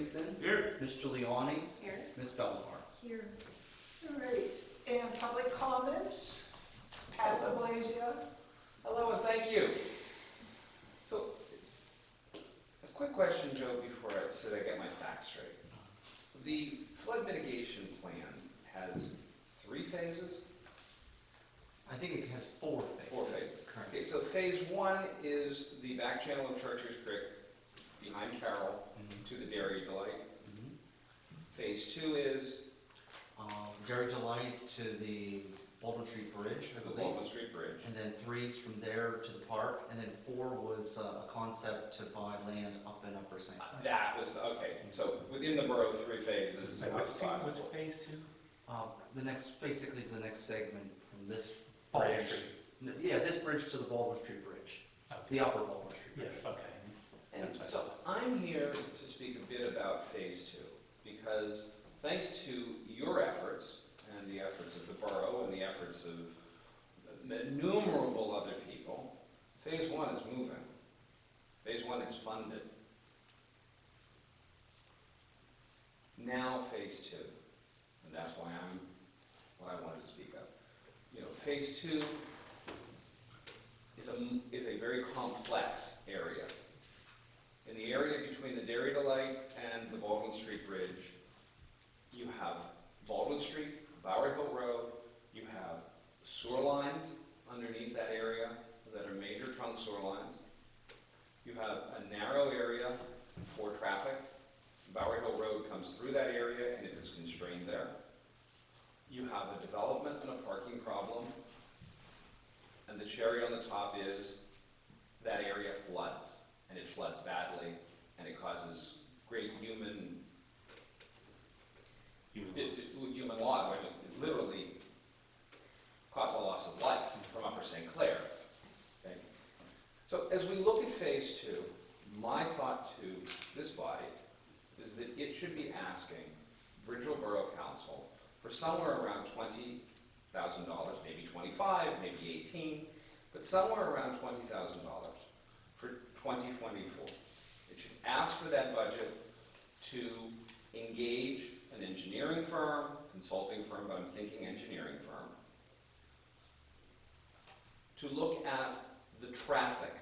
Livingston. Here. Ms. Giuliani. Here. Ms. Bellemare. Here. All right, and public comments? Pat LaBlasio. Hello and thank you. So, a quick question, Joe, before I get my facts straight. The flood mitigation plan has 3 phases? I think it has 4 phases. 4 phases. Correct. Okay, so phase 1 is the back channel of Churchers Creek behind Carroll to the Dairy Delight. Phase 2 is Dairy Delight to the Baldwin Street Bridge, I the believe. Baldwin Street Bridge. And then 3's from there to the park, and then 4 was a concept to buy land up in Upper St. Clair. That was, okay, so within the borough, 3 phases. What's phase 2? Basically the next segment from this Baldwin bridge. Street. Yeah, this bridge to the Baldwin Street Bridge, Okay. the upper Baldwin Street Bridge. Yes, okay. And That's so I'm here to speak a bit about phase 2, because thanks to your efforts and the efforts of the borough and the efforts of innumerable other people, phase 1 is moving. Phase 1 is funded. Now phase 2, and that's why I'm what I wanted to speak of. You know, phase 2 is a very complex area. In the area between the Dairy Delight and the Baldwin Street Bridge, you have Baldwin Street, Bowery Hill Road, you have sewer lines underneath that area that are major trunk sewer lines. You have a narrow area for traffic. Bowery Hill Road comes through that area and it is constrained there. You have a development and a parking problem, and the cherry on the top is that area floods, and it floods badly, and it causes great human loss. I mean, it literally causes a loss of life from Upper St. Clair. Okay? So as we look at phase 2, my thought to this body is that it should be asking Bridgeville Borough Council for somewhere around $20,000, maybe 25, maybe 18, but somewhere around $20,000 for 2024. It should ask for that budget to engage an engineering firm, consulting firm, but I'm thinking engineering firm, to look at the traffic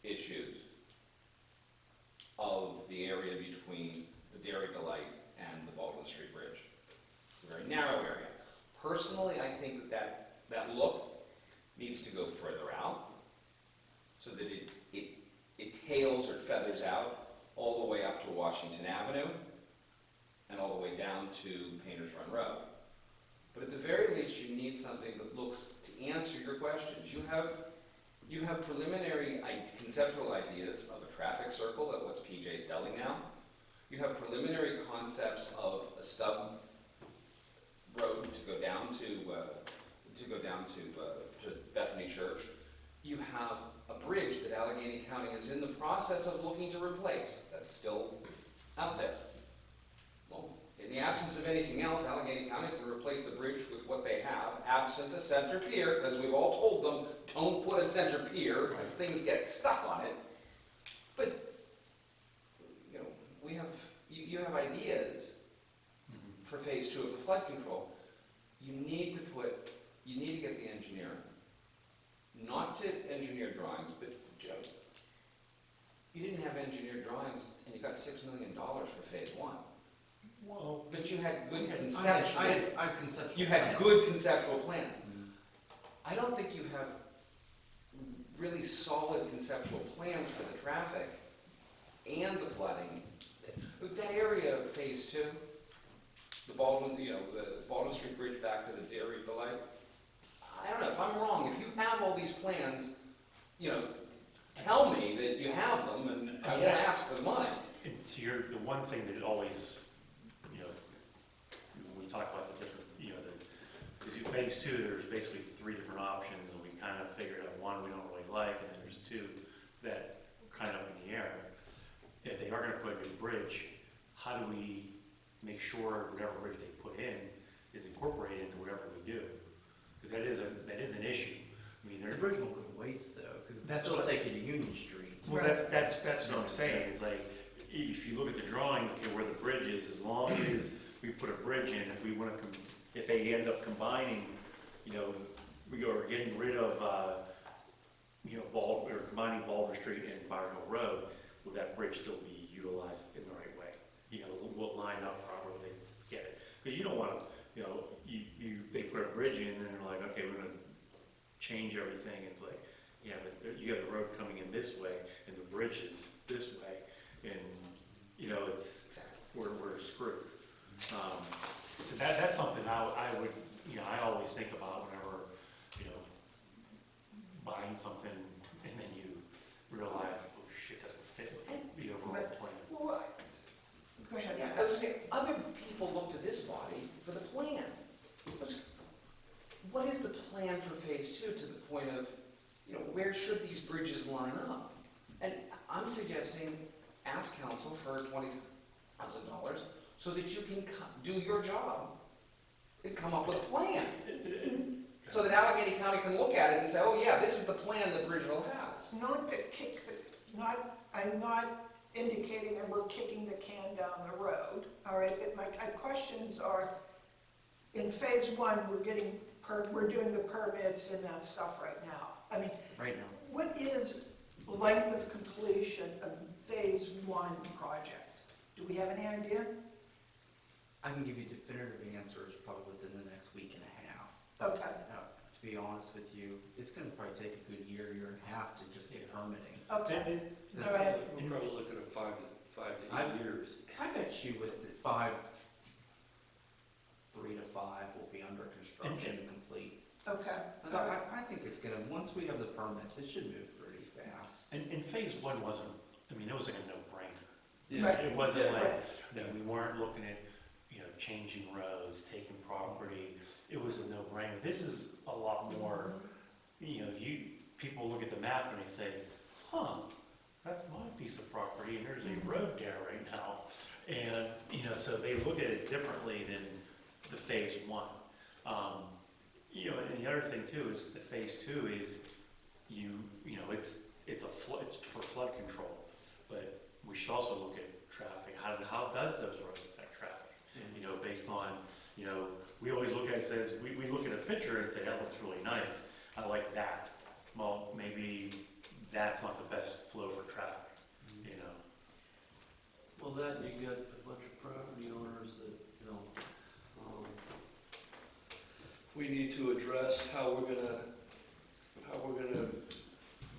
issues of the area between the Dairy Delight and the Baldwin Street Bridge. It's a very narrow area. Personally, I think that look needs to go further out so that it tails or feathers out all the way up to Washington Avenue and all the way down to Painters Run Road. But at the very least, you need something that looks to answer your questions. You have preliminary conceptual ideas of a traffic circle at what's PJ's Deli now. You have preliminary concepts of a stub road to go down to Bethany Church. You have a bridge that Allegheny County is in the process of looking to replace. That's still out there. Well, in the absence of anything else, Allegheny County is going to replace the bridge with what they have, absent a center pier, because we've all told them, don't put a center pier, because things get stuck on it. But, you know, you have ideas for phase 2 of the flood control. You need to get the engineering. Not to engineer drawings, but Joe, you didn't have engineered drawings and you got $6 million for phase 1. Well, But you had good conceptual. I had conceptual You had plans. good conceptual plans. I don't think you have really solid conceptual plans for the traffic and the flooding. Was that area of phase 2? The Baldwin Street Bridge back to the Dairy Delight? I don't know, if I'm wrong, if you have all these plans, you know, tell me that you have them and I won't ask for the money. it's the one thing that always, you know, when we talk about the different, you know, the phase 2, there's basically 3 different options, and we kind of figured out one we don't really like, and then there's 2 that are kind of up in the air. If they are going to put a new bridge, how do we make sure whatever bridge they put in is incorporated into whatever we do? Because that is an issue. I mean, The bridge will go waste though, because That's it's still what- taking to Union Street. well, that's what I'm saying. Is like, if you look at the drawings, okay, where the bridge is, as long as we put a bridge in, if we wanna, if they end up combining, you know, we are getting rid of, you know, or combining Baldwin Street and Byron Hill Road, will that bridge still be utilized in the right way? You know, will it line up properly, get it? Because you don't wanna, you know, they put a bridge in and they're like, okay, we're gonna change everything. It's like, yeah, but you have the road coming in this way and the bridge is this way. And, you know, we're screwed. So that's something I would, you know, I always think about whenever, you know, buying something and then you realize, oh shit, doesn't fit with the overall plan. Well, go ahead. Yeah, I was just saying, other people look to this body for the plan. What is the plan for phase two, to the point of, you know, where should these bridges line up? And I'm suggesting, ask council for $20,000 so that you can do your job and come up with a plan. So that Allegheny County can look at it and say, oh yeah, this is the plan that Bridgeville has. Not to kick I'm not indicating that we're kicking the can down the road, all right? But my questions are, in phase one, we're doing the permits and that stuff right now. I mean, Right now. what is length of completion of phase one project? Do we have any idea? I can give you definitive answers probably within the next week and a half. Okay, To be honest with you, it's gonna probably take a good year and a half to just get permitting. okay, all right. We're probably looking at five to I've- 8 years. I bet you with the 3 to 5 will be under construction and complete. Okay. So I think it's gonna, once we have the permits, it should move pretty fast. And phase one wasn't, I mean, it was like a no-brainer. Right. It wasn't like, Right. that we weren't looking at, you know, changing roads, taking property. It was a no-brainer. This is a lot more, you know, people look at the map and they say, huh, that's my piece of property and there's a road there right now. And, you know, so they look at it differently than the phase one. You know, and the other thing too is the phase two is you know, it's for flood control, but we should also look at traffic. How does those roads affect traffic? You know, based on, you know, we always look at it, says, we look at a picture and say, that looks really nice. I like that. Well, maybe that's not the best flow for traffic, you know? Well, that, you got a bunch of property owners that, you know, we need to address how we're gonna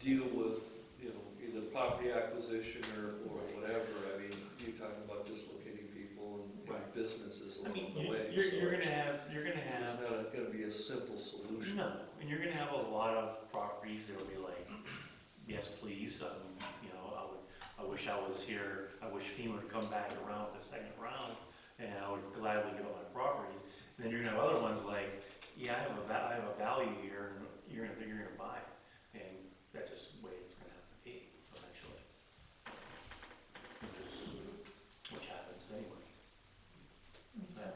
deal with, you know, either property acquisition or whatever. I mean, you're talking about dislocating people and Right. businesses I along mean, the way. you're so gonna have, it's not gonna be a simple solution. no, and you're gonna have a lot of properties that will be like, yes, please, you know, I wish I was here, I wish FEMA would come back around the second round, and I would gladly give up my properties. And then you're gonna have other ones like, yeah, I have a value here, and you're gonna buy it, and that's just the way it's gonna have to be eventually. Which happens anyway. Okay.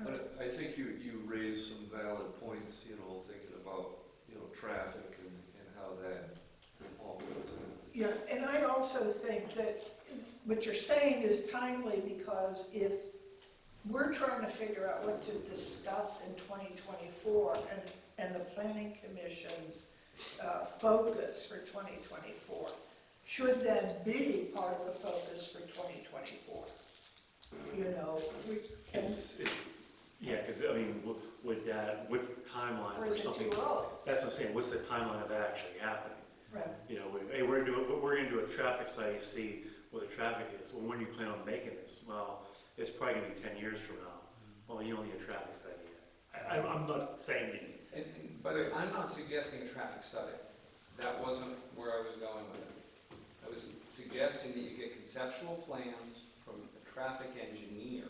But I think you raised some valid points, you know, thinking about, you know, traffic and how that all goes in. Yeah, and I also think that what you're saying is timely, because if we're trying to figure out what to discuss in 2024, and the planning commission's focus for 2024, should that be part of the focus for 2024? You know, Yeah, because, I mean, with that, what's the timeline or for is it something? too early? That's what I'm saying, what's the timeline of that actually happening? Right. You know, hey, we're gonna do a traffic study to see what the traffic is. Well, when do you plan on making this? Well, it's probably gonna be 10 years from now. Well, you don't need a traffic study yet. I'm not saying that. And by the way, I'm not suggesting a traffic study. That wasn't where I was going with it. I was suggesting that you get conceptual plans from a traffic engineer.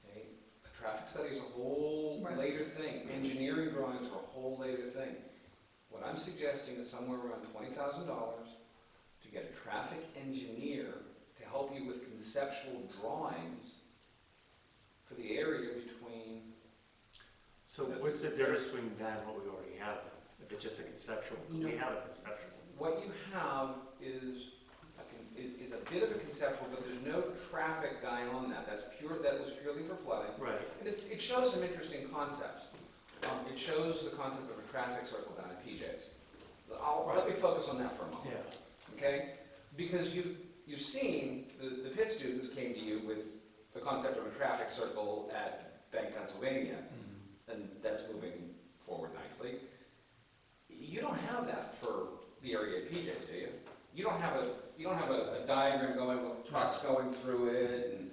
Okay? A traffic study is a whole Right. later thing. Engineering drawings are a whole later thing. What I'm suggesting is somewhere around $20,000 to get a traffic engineer to help you with conceptual drawings for the area between. So what's the difference between that and what we already have? If it's just a conceptual, we have a conceptual. What you have is, is a bit of a conceptual, but there's no traffic guy on that. That was purely for flooding. Right. And it shows some interesting concepts. It shows the concept of a traffic circle down at PJ's. Let me focus on that for a moment. Yeah. Okay? Because you've seen, the Pitt students came to you with the concept of a traffic circle at Bank, Pennsylvania, and that's moving forward nicely. You don't have that for the area at PJ's, do you? You don't have a diagram going with trucks going through it and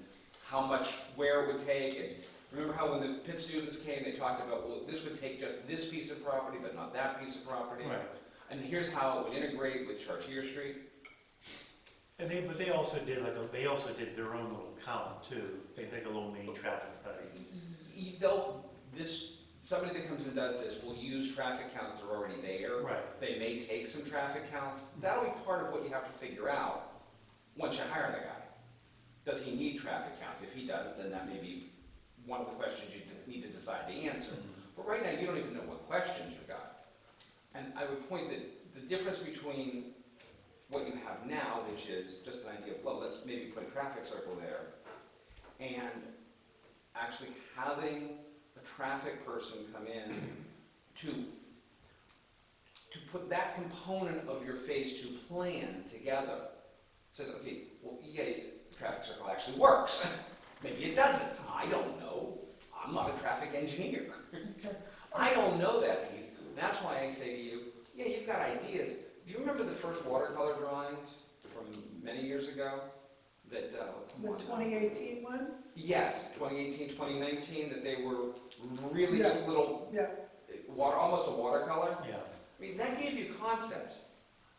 where it would take. And remember how when the Pitt students came, they talked about, well, this would take just this piece of property, but not that piece of property. Right. And here's how it would integrate with Chartier Street. And they also did their own little column too. They did a little mini traffic study. Somebody that comes and does this will use traffic counts that are already there. Right. They may take some traffic counts. That'll be part of what you have to figure out once you hire the guy. Does he need traffic counts? If he does, then that may be one of the questions you need to decide to answer. But right now, you don't even know what questions you've got. And I would point that the difference between what you have now, which is just an idea of, well, let's maybe put a traffic circle there, and actually having a traffic person come in to put that component of your phase 2 plan together. Says, okay, well, yeah, the traffic circle actually works. Maybe it doesn't. I don't know. I'm not a traffic engineer. I don't know that piece. That's why I say to you, yeah, you've got ideas. Do you remember the first watercolor drawings from many years ago? The 2018 one? Yes, 2018, 2019, that they were really just little, almost a watercolor. Yeah. I mean, that gave you concepts.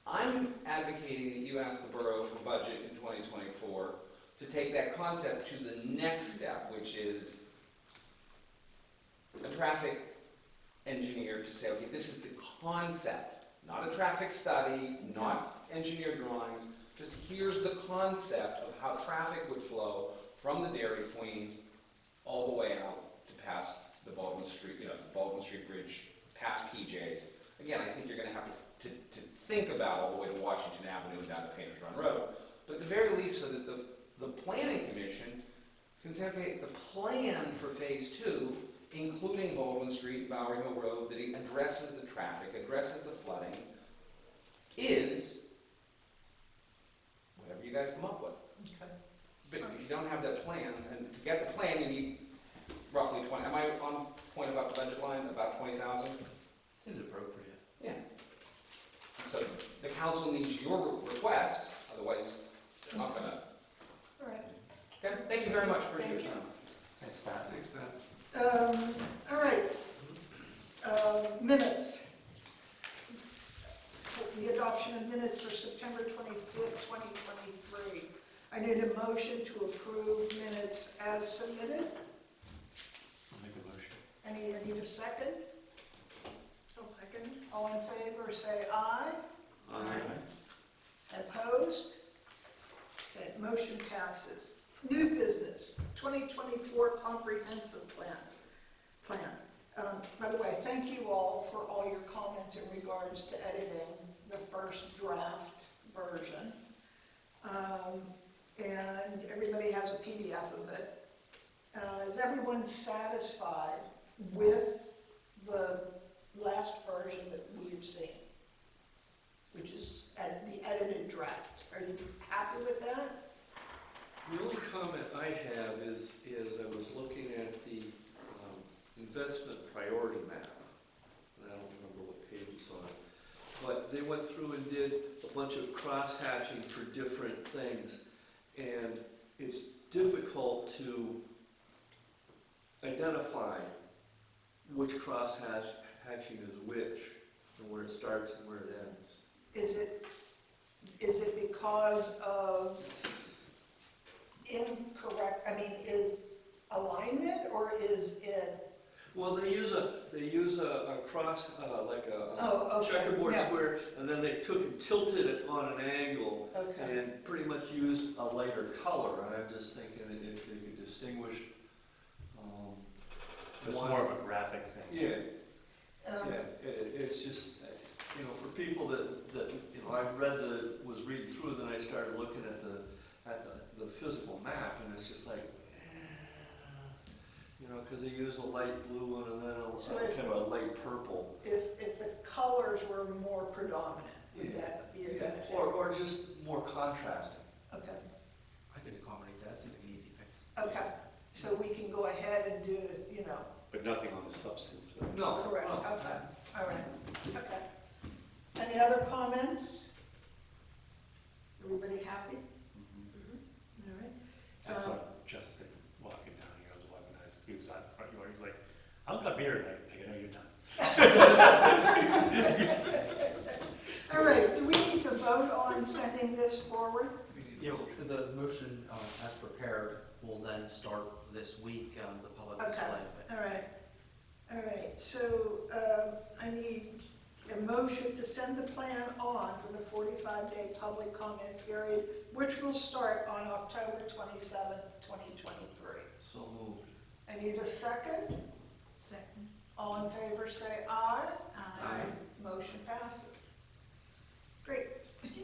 I'm advocating that you ask the borough for budget in 2024 to take that concept to the next step, which is a traffic engineer to say, okay, this is the concept, not a traffic study, not engineer drawings, just here's the concept of how traffic would flow from the Dairy Queen all the way out to past the Baldwin Street, the Baldwin Street Bridge, past PJ's. Again, I think you're going to have to think about all the way to Washington Avenue and down to Painters Run Road. But at the very least, so that the Planning Commission can say, okay, the plan for Phase 2, including Baldwin Street and Bowery Hill Road, that addresses the traffic, addresses the flooding, is whatever you guys come up with. Okay. But if you don't have that plan, and to get the plan, you need roughly 20, am I on point about the budget line, about 20,000? Seems appropriate. Yeah. So the council needs your request, otherwise they're not gonna. All right. Okay, thank you very much for your Thank you. time. Thanks, Pat. Thanks, Pat. All right. Minutes. The adoption of minutes for September 25th, 2023. I need a motion to approve minutes as submitted. I'll make a motion. I need a second. I'll second. All in favor, say aye. Opposed? Okay, motion passes. New business, 2024 comprehensive plan. By the way, thank you all for all your comments in regards to editing the first draft version. And everybody has a PDF of it. Is everyone satisfied with the last version that we've seen, which is the edited draft? Are you happy with that? The only comment I have is I was looking at the investment priority map, and I don't remember what page it's on, but they went through and did a bunch of cross-hatching for different things, and it's difficult to identify which cross-hatching is which, and where it starts and where it ends. Is it because of incorrect, is alignment, or is it? Well, they use a cross, like a Oh, okay, checkerboard yeah. square, and then they took and tilted it on an angle, Okay. and pretty much used a lighter color, and I'm just thinking that if they could distinguish, It's one- more of a graphic thing. Yeah, Um, it's just, for people that, I was reading through, then I started started looking at the physical map, and it's just like, you know, because they use a light blue one and then So kind of a light purple. If the colors were more predominant, would that be a benefit? Or just more contrasting. Okay, I could accommodate that, seems like an easy fix. okay, so we can go ahead and do, you know, But nothing on the substance. No. correct, no. okay, all right, okay. Any other comments? Everybody happy? All right. I saw Justin walking down here, I was walking down, he was out in front door, he's like, I've got beer tonight, I know you're done. All right, do we need to vote on sending this forward? Yeah, the motion, as prepared, will then start this week, the public Okay, display. all right, so, I need a motion to send the plan on for the 45-day public comment period, which will start on October 27th, 2023. So moved. I need a second. Second. All in favor, say aye. Aye. Motion passes. Great.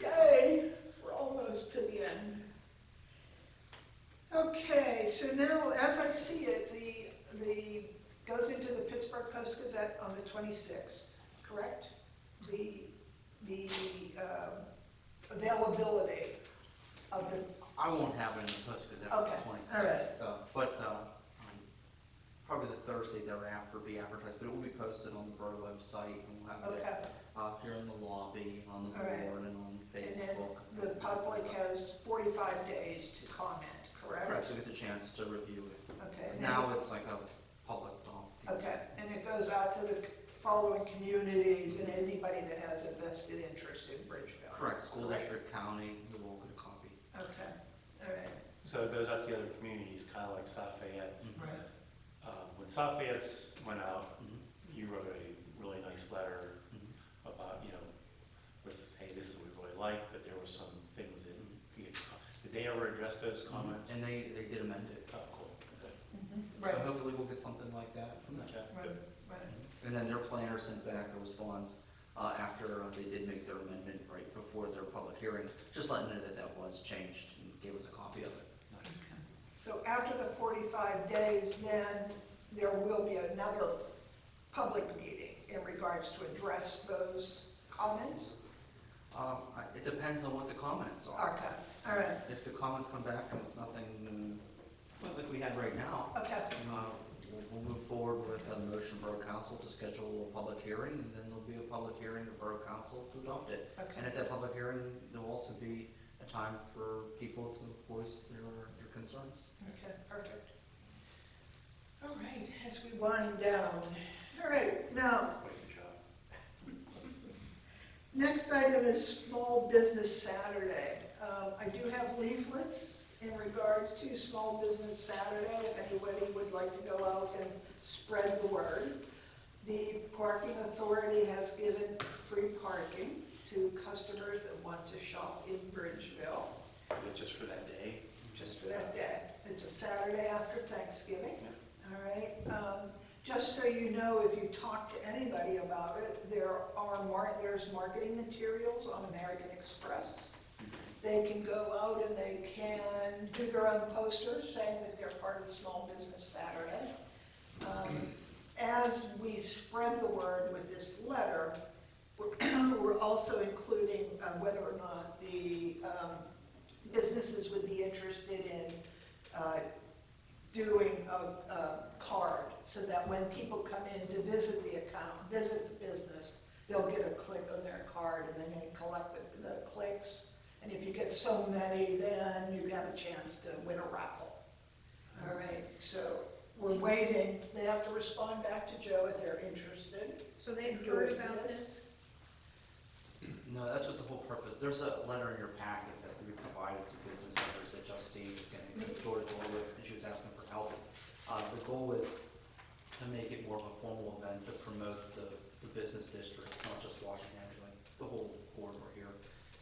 Yay, we're almost to the end. Okay, so now, as I see it, the goes into the Pittsburgh Post-Gazette on the 26th, correct? The availability of the, I won't have it in the post because Okay, that's all right. the 26th, but probably the Thursday thereafter be advertised, but it will be posted on the borough website, and we'll have it okay. here in the lobby, on the All right. board, and on And then Facebook. the public has 45 days to comment, correct? Correct, so get the chance to review it. Okay. and Now it's like a public document. Okay, and it goes out to the following communities and anybody that has a vested interest in Bridgeville? Correct, school district, county, we will get a copy. Okay, all right. So it goes out to the other communities, kind of like Lafayette's. Right. When Lafayette's went out, Mhm. you wrote a really nice letter Mhm. about, you know, with, hey, this is what we really like, but there were some things that, did they ever address those comments? And they did amend it. Oh, cool, okay. So Right, hopefully we'll get something like that from them. Okay, right, good. right. And then their planner sent back a response after they did make their amendment right before their public hearing, just letting them know that that was changed and gave us a copy of it. Nice. So after the 45 days, then there will be another public meeting in regards to address those comments? It depends on what the comments are. Okay, all right, If the comments come back and it's nothing like we had right now, okay, we'll move forward with a motion Borough Council to schedule a public hearing, and then there'll be a public hearing of Borough Council to adopt it. And okay, at that public hearing, there'll also be a time for people to voice their concerns. okay, perfect. All right, as we wind down, all right, now, Good job. next item is Small Business Saturday. I do have leaflets in regards to Small Business Saturday, if anybody would like to go out and spread the word. The parking authority has given free parking to customers that want to shop in Bridgeville, Is it just for that day? just for that day. It's a Saturday after Thanksgiving. All right, just so you know, if you talk to anybody about it, there's marketing materials on American Express. They can go out and they can do their own posters saying that they're part of Small Business Saturday. As we spread the word with this letter, we're also including whether or not the businesses would be interested in doing a card, so that when people come in to visit the account, visit the business, they'll get a click on their card and then they can collect the clicks. And if you get so many, then you have a chance to win a raffle. All right, so we're waiting. They have to respond back to Joe if they're interested. So they heard about this? No, that's what the whole purpose, there's a letter in your packet that's going to be provided to business owners that Justine is going to go to door with, and she was asking for help. The goal is to make it more of a formal event to promote the business districts, not just Washington, like the whole corridor here.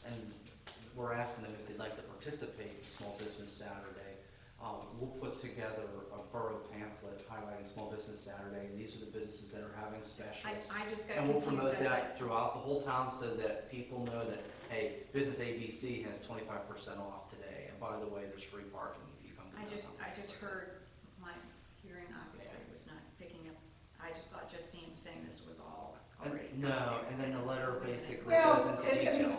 And we're asking them if they'd like to participate in Small Business Saturday. we'll put together a borough pamphlet highlighting Small Business Saturday, and these are the businesses that are having specials. I just got And we'll confused. promote that throughout the whole town so that people know that, hey, business ABC has 25% off today, and by the way, there's free parking if you come to I town. just heard, my hearing obviously was not picking up. I just thought Justine was saying this was all already. No, and then the letter basically Well, goes into I detail. mean,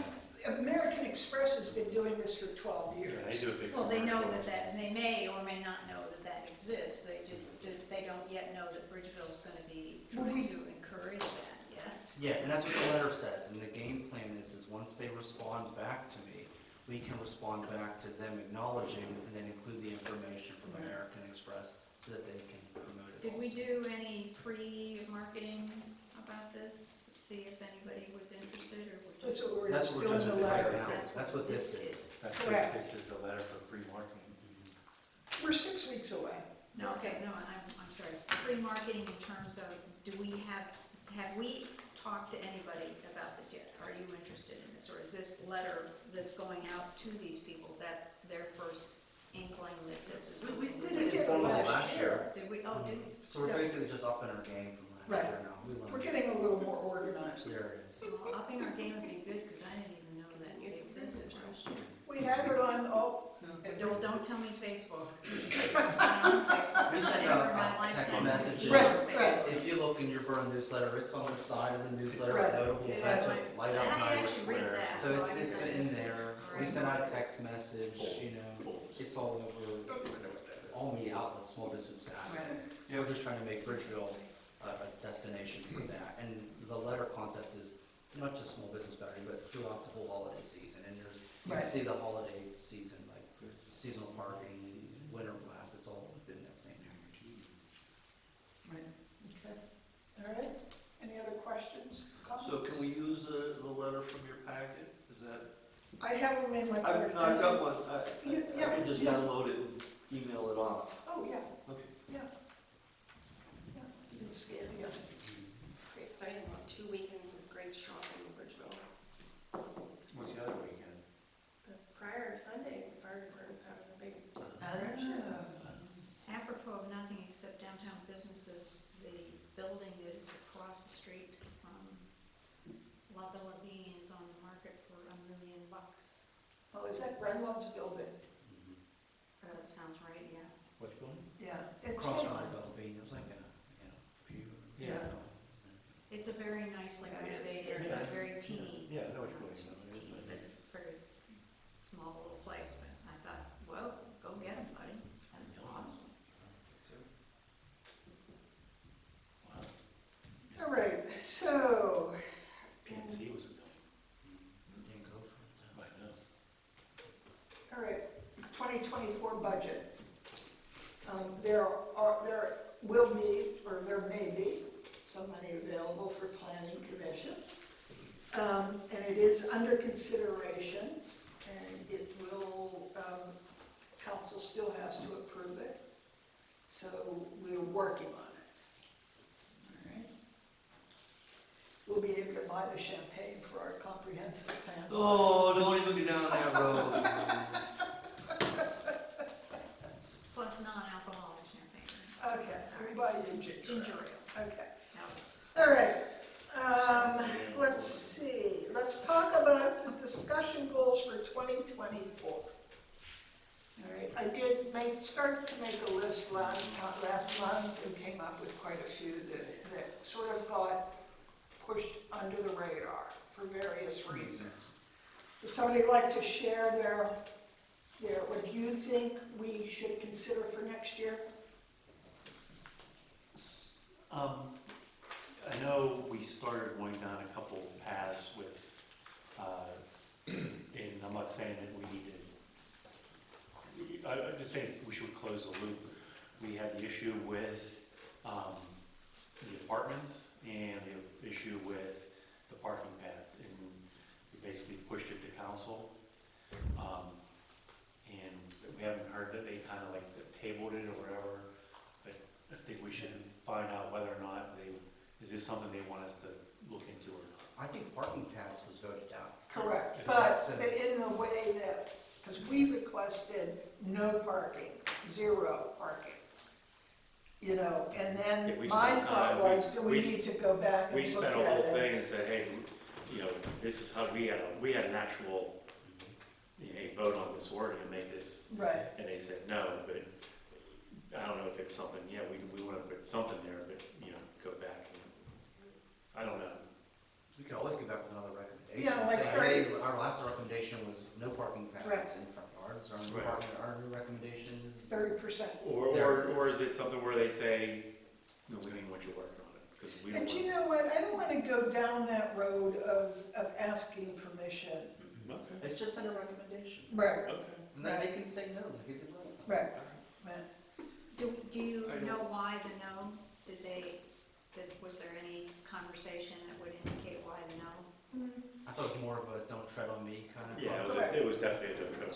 American Express has been doing this for 12 years. Yeah, they do a big. Well, they know commercial. that, they may or may not know that exists. They they don't yet know that Bridgeville's gonna be trying to encourage that yet. Yeah, and that's what the letter says, and the game plan is once they respond back to me, we can respond back to them acknowledging and then include the information from American Express so that they can promote it Did we also. do any pre-marketing about this? See if anybody was interested or we That's just. what we're That's just what we're doing the doing right letter. now. That's what this is. Correct. This is the letter for pre-marketing. We're 6 weeks away. No, okay, no, I'm sorry. Pre-marketing in terms of, have we talked to anybody about this yet? Are you interested in this? Or is this letter that's going out to these people, is that their first inkling that this is We something? did it Formal last year. Did we, oh, did we? So we're Yeah. basically just upping our game from last Right. year now. We learned. We're getting a little more organized. There it is. Well, upping our game would be good, because I didn't even know that it existed. We had it on, Don't tell me Facebook. I'm on Facebook. We send Never out in my life text did I messages. use Right, Facebook. right. If you look in your borough newsletter, it's on the side of the newsletter, Right. notable Yeah, events right. with light And up I night. actually read that, So I it's guess I in just- there. We Right. send out a text message, it's all over, all media outlets, Small Business Saturday. We're just trying to make Bridgeville a destination for that. And the letter concept is not just Small Business Saturday, but throughout the whole holiday season. And there's, you Right. can see the holiday season, like seasonal parking, winter blast, it's all within that same area. okay, all right. Any other questions? comments? So can we use the letter from your packet? Is that? I have them in my. I've got one. Yeah, I can just yeah. download it and email it off. Oh, yeah, Okay. yeah. Yeah, you can scan, yeah. Pretty exciting, about 2 weekends of great shopping in Bridgeville. What's the other weekend? The prior Sunday, the fire department's having a big Apropos of nothing except downtown businesses, the building that is across the street from La Villa Bean is on the market for $1 million. Oh, is that Brenlove's building? That sounds right, yeah. Which one? Yeah, it's Across been from on. the Bean, it was like a, view. Yeah. It's a very nicely That is renovated, very nice. very teeny. Yeah, I know what you you're it's talking about. teeny, but it's a very small little place, but I thought, well, go get it, buddy. That's awesome. All right, so, PNC was a building. Didn't go for it. I know. all right, 2024 budget. There will be, or there may be, some money available for planning commission. And it is under consideration, and it will, council still has to approve it. So we're working on it. All right. We'll be able to buy the champagne for our comprehensive plan. Oh, don't even go down that road. Plus non-alcoholic champagne. Okay, we'll buy you ginger. Ginger ale. Okay. Now, All right, let's see, let's talk about the discussion goals for 2024. All right, I did start to make a list last month and came up with quite a few that sort of got pushed under the radar for various reasons. Would somebody like to share what you think we should consider for next year? I know we started going down a couple paths with, and I'm not saying that we need to, I'm just saying we should close the loop. We had the issue with the apartments and the issue with the parking pads, and we basically pushed it to council. And we haven't heard that they kind of like tabled it or whatever, but I think we should find out whether or not is this something they want us to look into or not. I think parking pads was voted down. Correct, Is but that- in the way that, because we requested no parking 0 parking. You know, and Yeah, then we my spent thought time- was, do we we- need to go back and We look at spent a whole it? thing and said, hey, you know, this is how we had an actual, you know, a vote on this wording and make this, Right, and they said no, but I don't know if it's something, yeah, we want to put something there, but, you know, go back. I don't know. We could always go back with another recommendation. Yeah, like Say, hey, our last recommendation was no parking Right. pads in front yards, Right. our new recommendation is 30%. Or is it something where they say, no, we don't even want you working on it, because we don't But want. you know what, I don't want to go down that road of asking permission. Okay, It's just in a recommendation. Right, okay. And then they can say no, like they did last time. right, right. Do you I don't- know why the no? Was there any conversation that would indicate why the no? I thought it was more of a don't tread on me kind of. Yeah, Correct. it was definitely a different.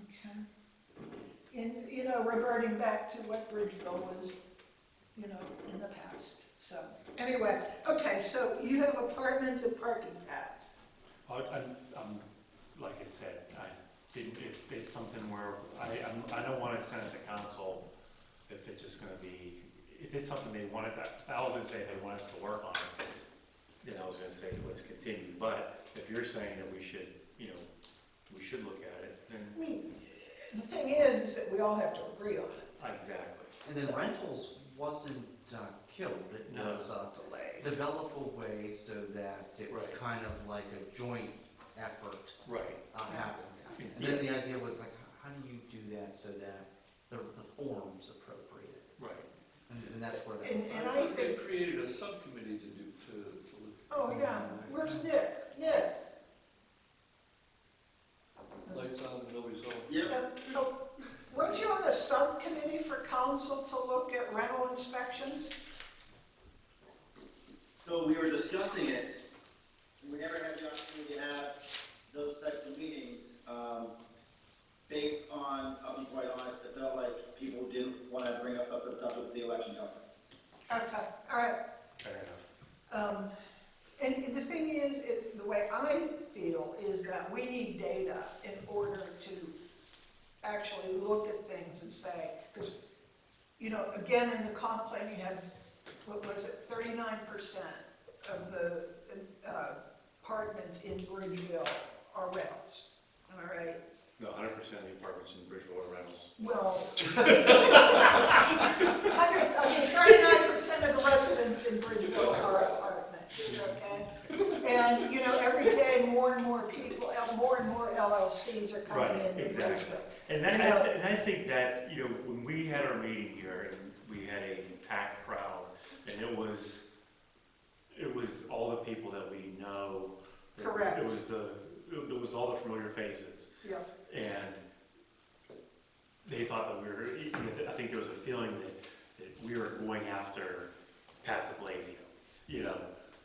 Okay. And, you know, reverting back to what Bridgeville was, you know, in the past, so. Anyway, okay, so you have apartments and parking pads. I'm, like I said, if it's something where, I don't want to send it to council if it's just gonna be, if it's something they wanted, I was gonna say they want us to work on it, then I was gonna say, let's continue, but if you're saying that we should, you know, we should look at it, then, I mean, the thing is that we all have to agree on it. exactly. And then rentals wasn't killed, it No. was Delay. develop a way so that it was Right. kind of like a joint effort Right. happening. And then the idea was like, how do you do that so that the form's appropriate? Right. And that's where that. And I I thought they think, created a subcommittee to look. oh yeah, where's Nick? Nick? Lights on and nobody's home. Oh, weren't you on the subcommittee for council to look at rental inspections? So we were discussing it, and we never had the opportunity to have those types of meetings, based on, I'll be quite honest, it felt like people didn't want to bring up the topic of the election coming. Okay, all right. Fair enough. And the thing is, the way I feel is that we need data in order to actually look at things and say, because, you know, again, in the comp plan, you have, what was it, 39% of the apartments in Bridgeville are rentals, am I right? No, 100% of the apartments in Bridgeville are rentals. Well, 39% of the residents in Bridgeville are apartments, okay? And, you know, every day, more and more people, more and more LLCs are coming Right, in to exactly. Bridgeville. And You know- I think that, you know, when we had our meeting here, and we had a packed crowd, and it was all the people that we know. Correct. It was all the familiar faces, Yeah, and they thought that I think there was a feeling that we were going after Pat de Blasio, you know.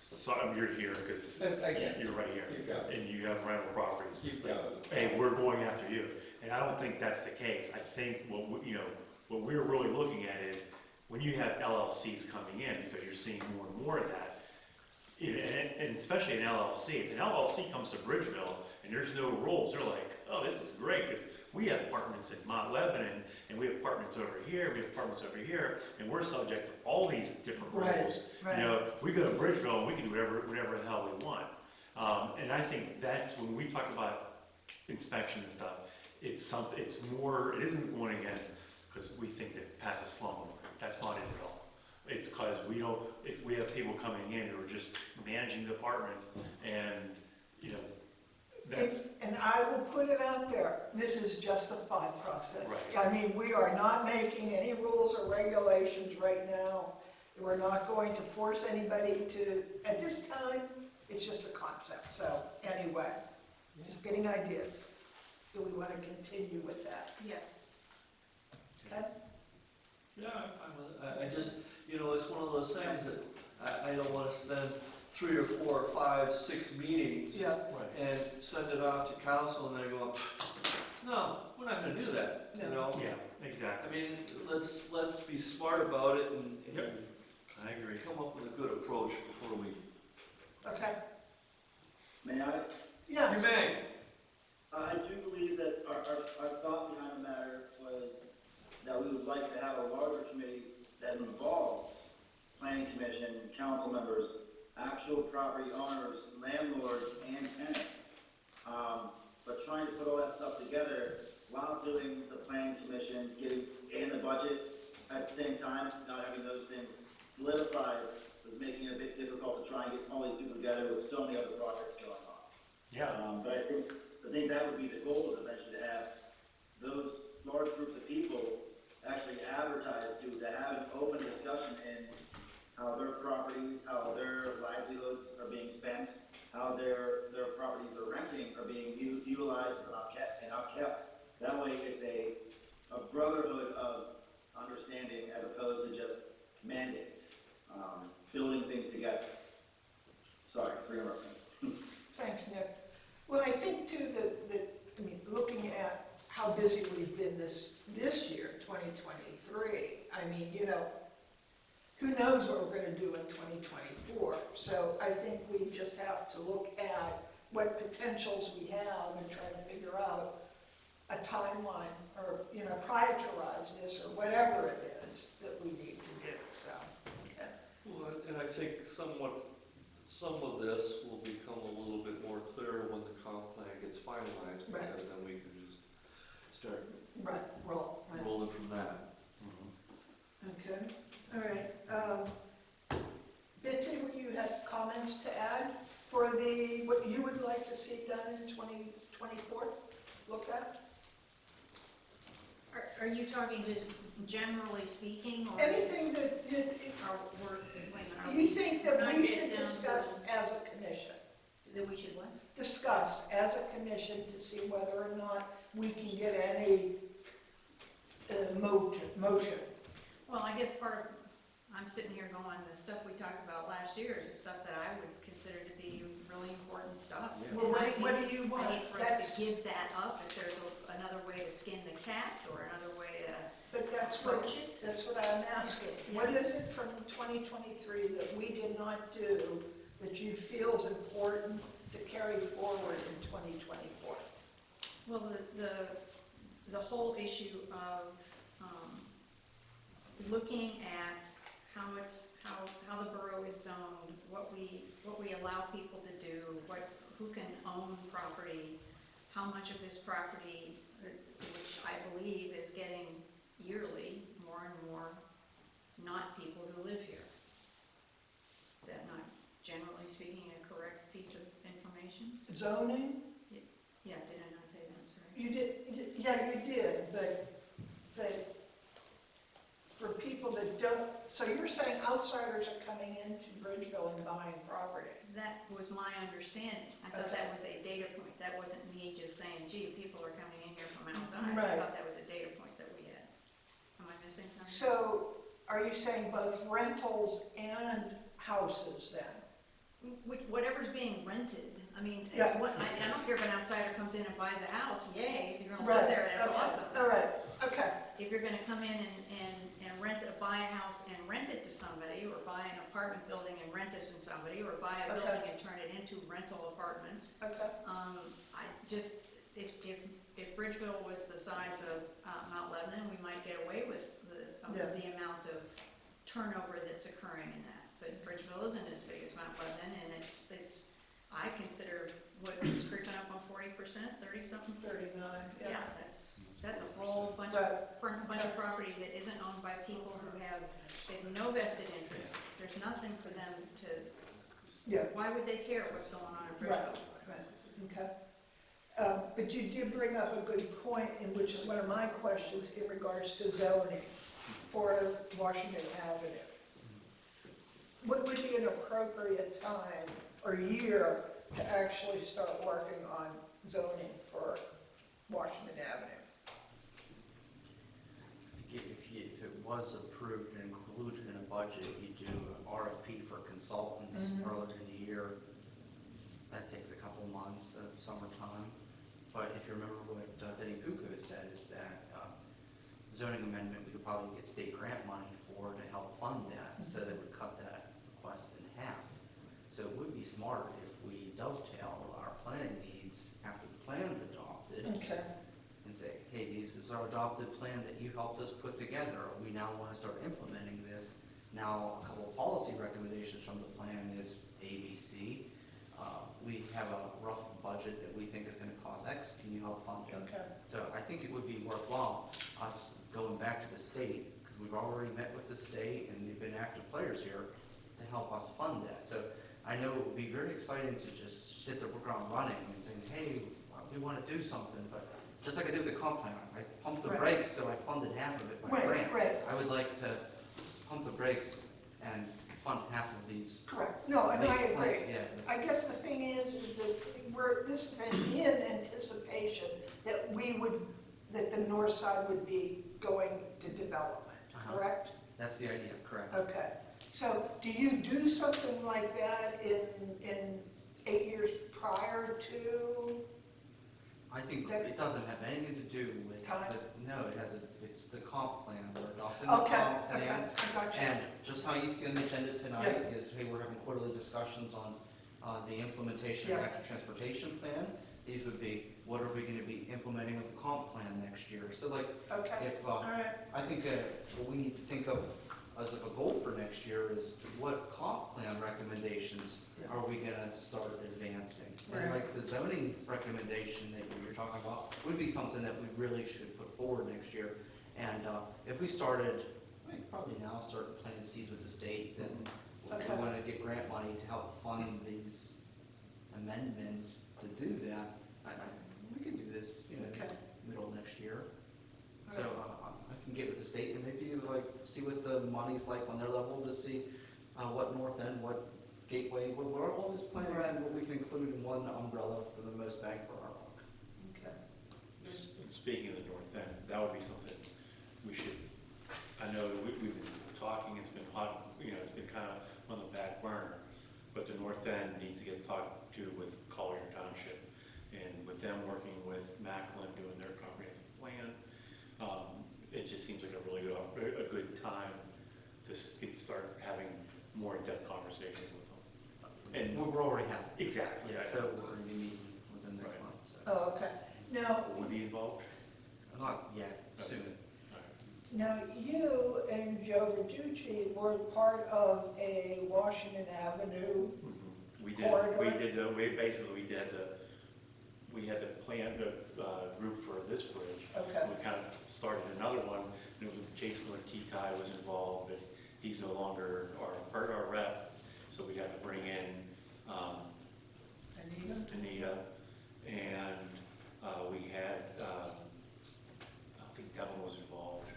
So you're here because you're right here, and you have rental properties. Hey, we're going after you. And I don't think that's the case. I think what we're really looking at is when you have LLCs coming in, because you're seeing more and more of that, and especially an LLC. If an LLC comes to Bridgeville and there's no rules, they're like, oh, this is great, because we have apartments in Mount Lebanon, and we have apartments over here, we have apartments over here, and we're subject to all these different rules. Right. You know, we go to Bridgeville and we can do whatever the hell we want. And I think that's when we talk about inspection and stuff, it isn't going against, because we think that Pat's a slumlord. That's not it at all. It's because if we have people coming in who are just managing departments and, you know, that's, and I will put it out there, this is just a thought process. Right. I mean, we are not making any rules or regulations right now. We're not going to force anybody to, at this time, it's just a concept. So anyway, just getting ideas. Do we want to continue with that? Yes. Okay? Yeah, I'm fine with it. I just, you know, it's one of those things that I don't want to spend 3 or 4 or 5, 6 meetings Yeah, right. and send it off to council and they're going, no, we're not going to do that, you No. know? Yeah, exactly. I mean, let's be smart about it and Yep. I agree. come up with a good approach before we. okay. May I? You Yes, may. I do believe that our thought behind the matter commission, council members, actual property owners, landlords, and tenants. But trying to put all that stuff together while doing the planning commission, getting in the budget at the same time, not having those things solidified, was making it a bit difficult to try and get all these people together with so many other projects going on. Yeah. But I think that would be the goal, is eventually to have those large groups of people actually advertise to have an open discussion in how their properties, how their livelihoods are being spent, how their properties they're renting are being utilized and upkept. That way it's a brotherhood of understanding as opposed to just mandates, building things together. Sorry for interrupting. Thanks, Nick. Well, I think too I mean, looking at how busy we've been this year, 2023, I mean, who knows what we're gonna do in 2024? So I think we just have to look at what potentials we have and try to figure out a timeline or, prioritize this or whatever it is that we need to do, so, okay. Well, and I think some of this will become a little bit more clear when the comp plan gets finalized, Right. because then we can just start Right, right. rolling from that. Okay, all right. Betsy, would you have comments to add for what you would like to see done in 2024? Look at? Are you talking just generally speaking, or? Anything that Or we're, wait a minute, are you think that Not we get should down discuss to- as a commission? that we should what? Discuss as a commission to see whether or not we can get any motion. Well, I guess I'm sitting here going, the stuff we talked about last year is the stuff that I would consider to be really important stuff. Yeah. Well, And what do you want? I hate for us That's- to give that up if there's another way to skin the cat or another way to But that's what approach it. I'm asking. What is it from 2023 that we did not do that you feel is important to carry forward in 2024? Well, the whole issue of looking at how the borough is zoned, what we allow people to do, who can own property, how much of this property, which I believe is getting yearly more and more not people who live here. Is that not, generally speaking, a correct piece of information? Zoning? Yeah, did I not say that? I'm sorry. You did, yeah, you did, but for people that don't, so you're saying outsiders are coming into Bridgeville and buying property? That was my understanding. I thought that was a data point. That wasn't me just saying, gee, people are coming in here from outside. I Right. thought that was a data point that we had. Am I missing something? So are you saying both rentals and houses then? Whatever's being rented, I mean, Yeah. I don't care if an outsider comes in and buys a house, yay, if you're gonna Right, live there, that's okay, awesome. all right, okay, If you're gonna come in and buy a house and rent it to somebody, or buy an apartment building and rent it to somebody, or buy a Okay. building and turn it into rental apartments, okay, I just, if Bridgeville was the size of Mount Lebanon, we might get away with Yeah. the amount of turnover that's occurring in that. But Bridgeville isn't as big as Mount Lebanon, and it's I consider it's creeping up on 40%, 30-something. 39, Yeah, yeah. that's a whole bunch Right. of property that isn't owned by people who have no vested interest. There's nothing for them to, Yeah, why would they care what's going on in right, Bridgeville? right, okay. But you did bring up a good point, in which is one of my questions in regards to zoning for Washington Avenue. What would be an appropriate time or year to actually start working on zoning for Washington Avenue? If it was approved and included in a budget, you do an RFP for consultants earlier in the year. That takes a couple months of summertime. But if you remember what Denny Pucco said, is that zoning amendment, we could probably get state grant money for to help fund that, so that would cut that request in half. So it would be smart if we dovetail our planning needs after the plan's adopted, Okay, and say, hey, this is our adopted plan that you helped us put together. We now want to start implementing this. Now, a couple of policy recommendations already met with the state and they've been active players here to help us fund that. So I know it would be very exciting to just hit the ground running and saying, hey, we want to do something, but just like I did with the comp plan, I pumped the Right. brakes, so I funded half of it by Right, grant. right. I would like to pump the brakes and fund half of these. Correct, no, and I these agree. plans. Yeah, I guess the thing is that this is in anticipation that that the north side would be going to development, Uh-huh. correct? that's the idea, correct. Okay, so do you do something like that in 8 years prior to? I think That- it doesn't have anything to do with, Time? no, it's the comp plan, we're adopting the Okay, comp okay, plan. I got you. And just how you see on the agenda tonight is, hey, we're having quarterly discussions on the implementation of Yeah. active transportation plan. These would be, what are we gonna be implementing with the comp plan next year? So like, Okay, if, all right, I think what we need to think of as like a goal for next year is what comp plan recommendations Yeah. are we gonna start advancing? Right. And like the zoning recommendation that you're talking about would be something that we really should put forward next year. And if we started, I think probably now start planting seeds with the state, then if Okay. we wanna get grant money to help fund these amendments to do that, we could do this, Okay. middle of next year. All So right. I can get with the state and maybe like see what the money's like on their level to see what North End, what Gateway, what are all these plans Right. and what we can include in one umbrella for the most bang for our buck. okay. And speaking of the north end, that would be something we should, I know we've been talking, it's been hot, it's been kind of on the back burner, but the north end needs to get talked to with Collier Township, and with them working with Macklin doing their comprehensive plan, it just seems like a really good time to start having more in-depth conversations with them. And We're already having. exactly, Yeah, so we're gonna be meeting within next Right. month, so, Oh, okay. Now, would be involved? not yet, soon. now you and Joe Verducci were part of a Washington Avenue. We did, Corridor? we had the plan, the group for this bridge. Okay, We kind of started another one, and it was Jason Ortizai was involved, but he's no longer our rep, so we had to bring in Anita? Anita, and we had, I don't think Devlin was involved,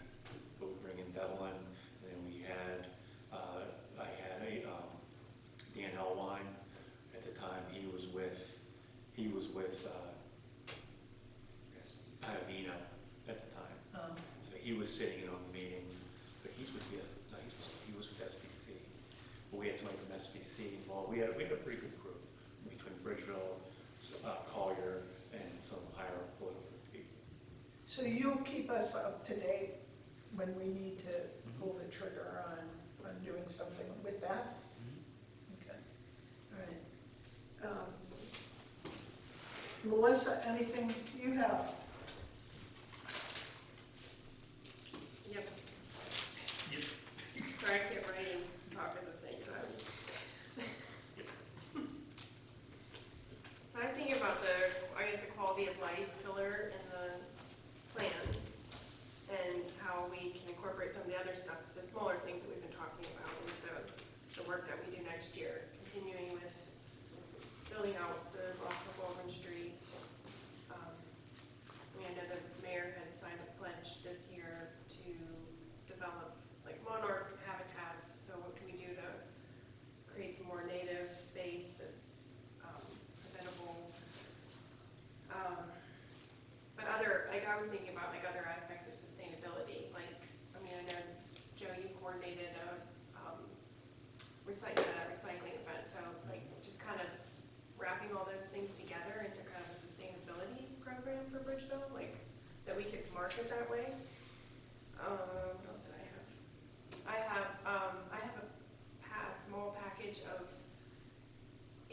but we bring in Devlin, and then we had, I had Dan Elwine, at the time, he was with Nina at the time. So he was sitting in on the meetings, but he was with SBC. But we had somebody from SBC involved. We had a pretty good group between Bridgeville, Collier, and some higher political people. So you'll keep us up to date when we need to pull the trigger on doing something with that? Okay, all right. Melissa, anything you have? Yep. Sorry, I can't write and talk at the same time. So I was thinking about the quality of life pillar in the plan, and how we can incorporate some of the other stuff, the smaller things that we've been talking about, into the work that we do next year, continuing with building out the off of Walden Street. I know the mayor had signed a pledge this year to develop like monarch habitats, so what can we do to create some more native space that's preventable? But I was thinking about like other aspects of sustainability, like, I know, Joe, you coordinated a recycling event, so like just kind of wrapping all those things together into kind of a sustainability program for Bridgeville, like that we could market that way. What else did I have? I have a small package of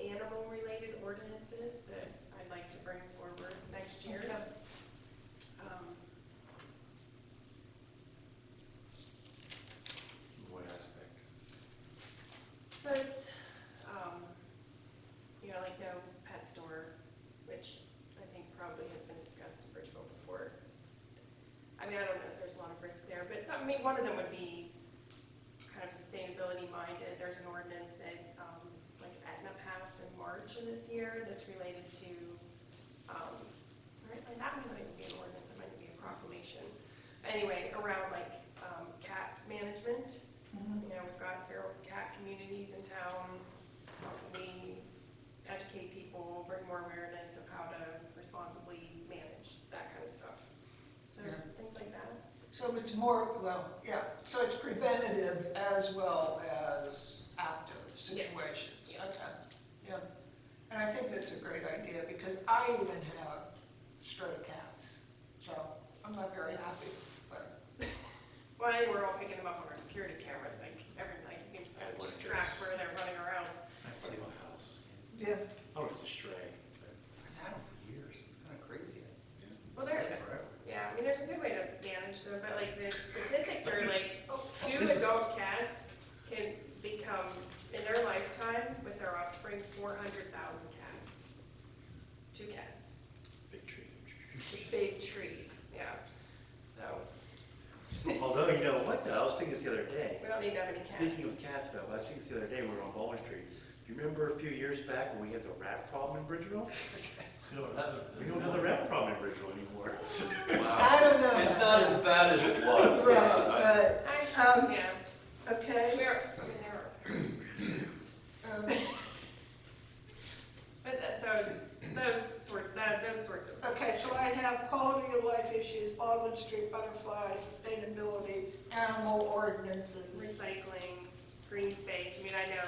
animal-related ordinances that I'd like to bring forward next year. Okay. What aspect? So it's, like no pet store, which I think probably has been discussed in Bridgeville before. I don't know if there's a lot of risk there, but one of them would be an ordinance that, like Aetna passed in March of this year that's related to, right, like that might not even be an ordinance, it might be a proclamation. Anyway, around like, cat management. You know, we've got feral cat communities in town. How can we educate people, bring more awareness of how to responsibly manage that kind of stuff? So things like that. So it's more, well, yeah, so it's preventative as well as active situations. Yes. Okay, yeah. And I think that's a great idea, because I even have stray cats, so I'm not very happy, but. Well, I think we're all picking them up on our security cameras, like you can just track where they're running around. I play my house. Yeah. Oh, it's a stray. I've had them for years, it's kind of crazy. Well, they're, Forever. yeah, I mean, there's a good way to manage them, but like the statistics are like 2 adult cats can become, in their lifetime, with their offspring, 400,000 cats. 2 cats. Big tree. It's a big tree, yeah. So, Although, you know what, though, I was thinking this the other day. we don't need that many cats. Speaking of cats, though, I was thinking this the other day, we were on Baldwin Street. Do you remember a few years back when we had the rat problem in Bridgeville? We don't have the rat problem in Bridgeville anymore. I don't know. It's not as bad as it was. Right, Yeah, okay. there are. But those sorts of. Okay, so I have quality of life issues, Baldwin Street, butterflies, sustainability, animal ordinances. Recycling, green space, I mean, I know,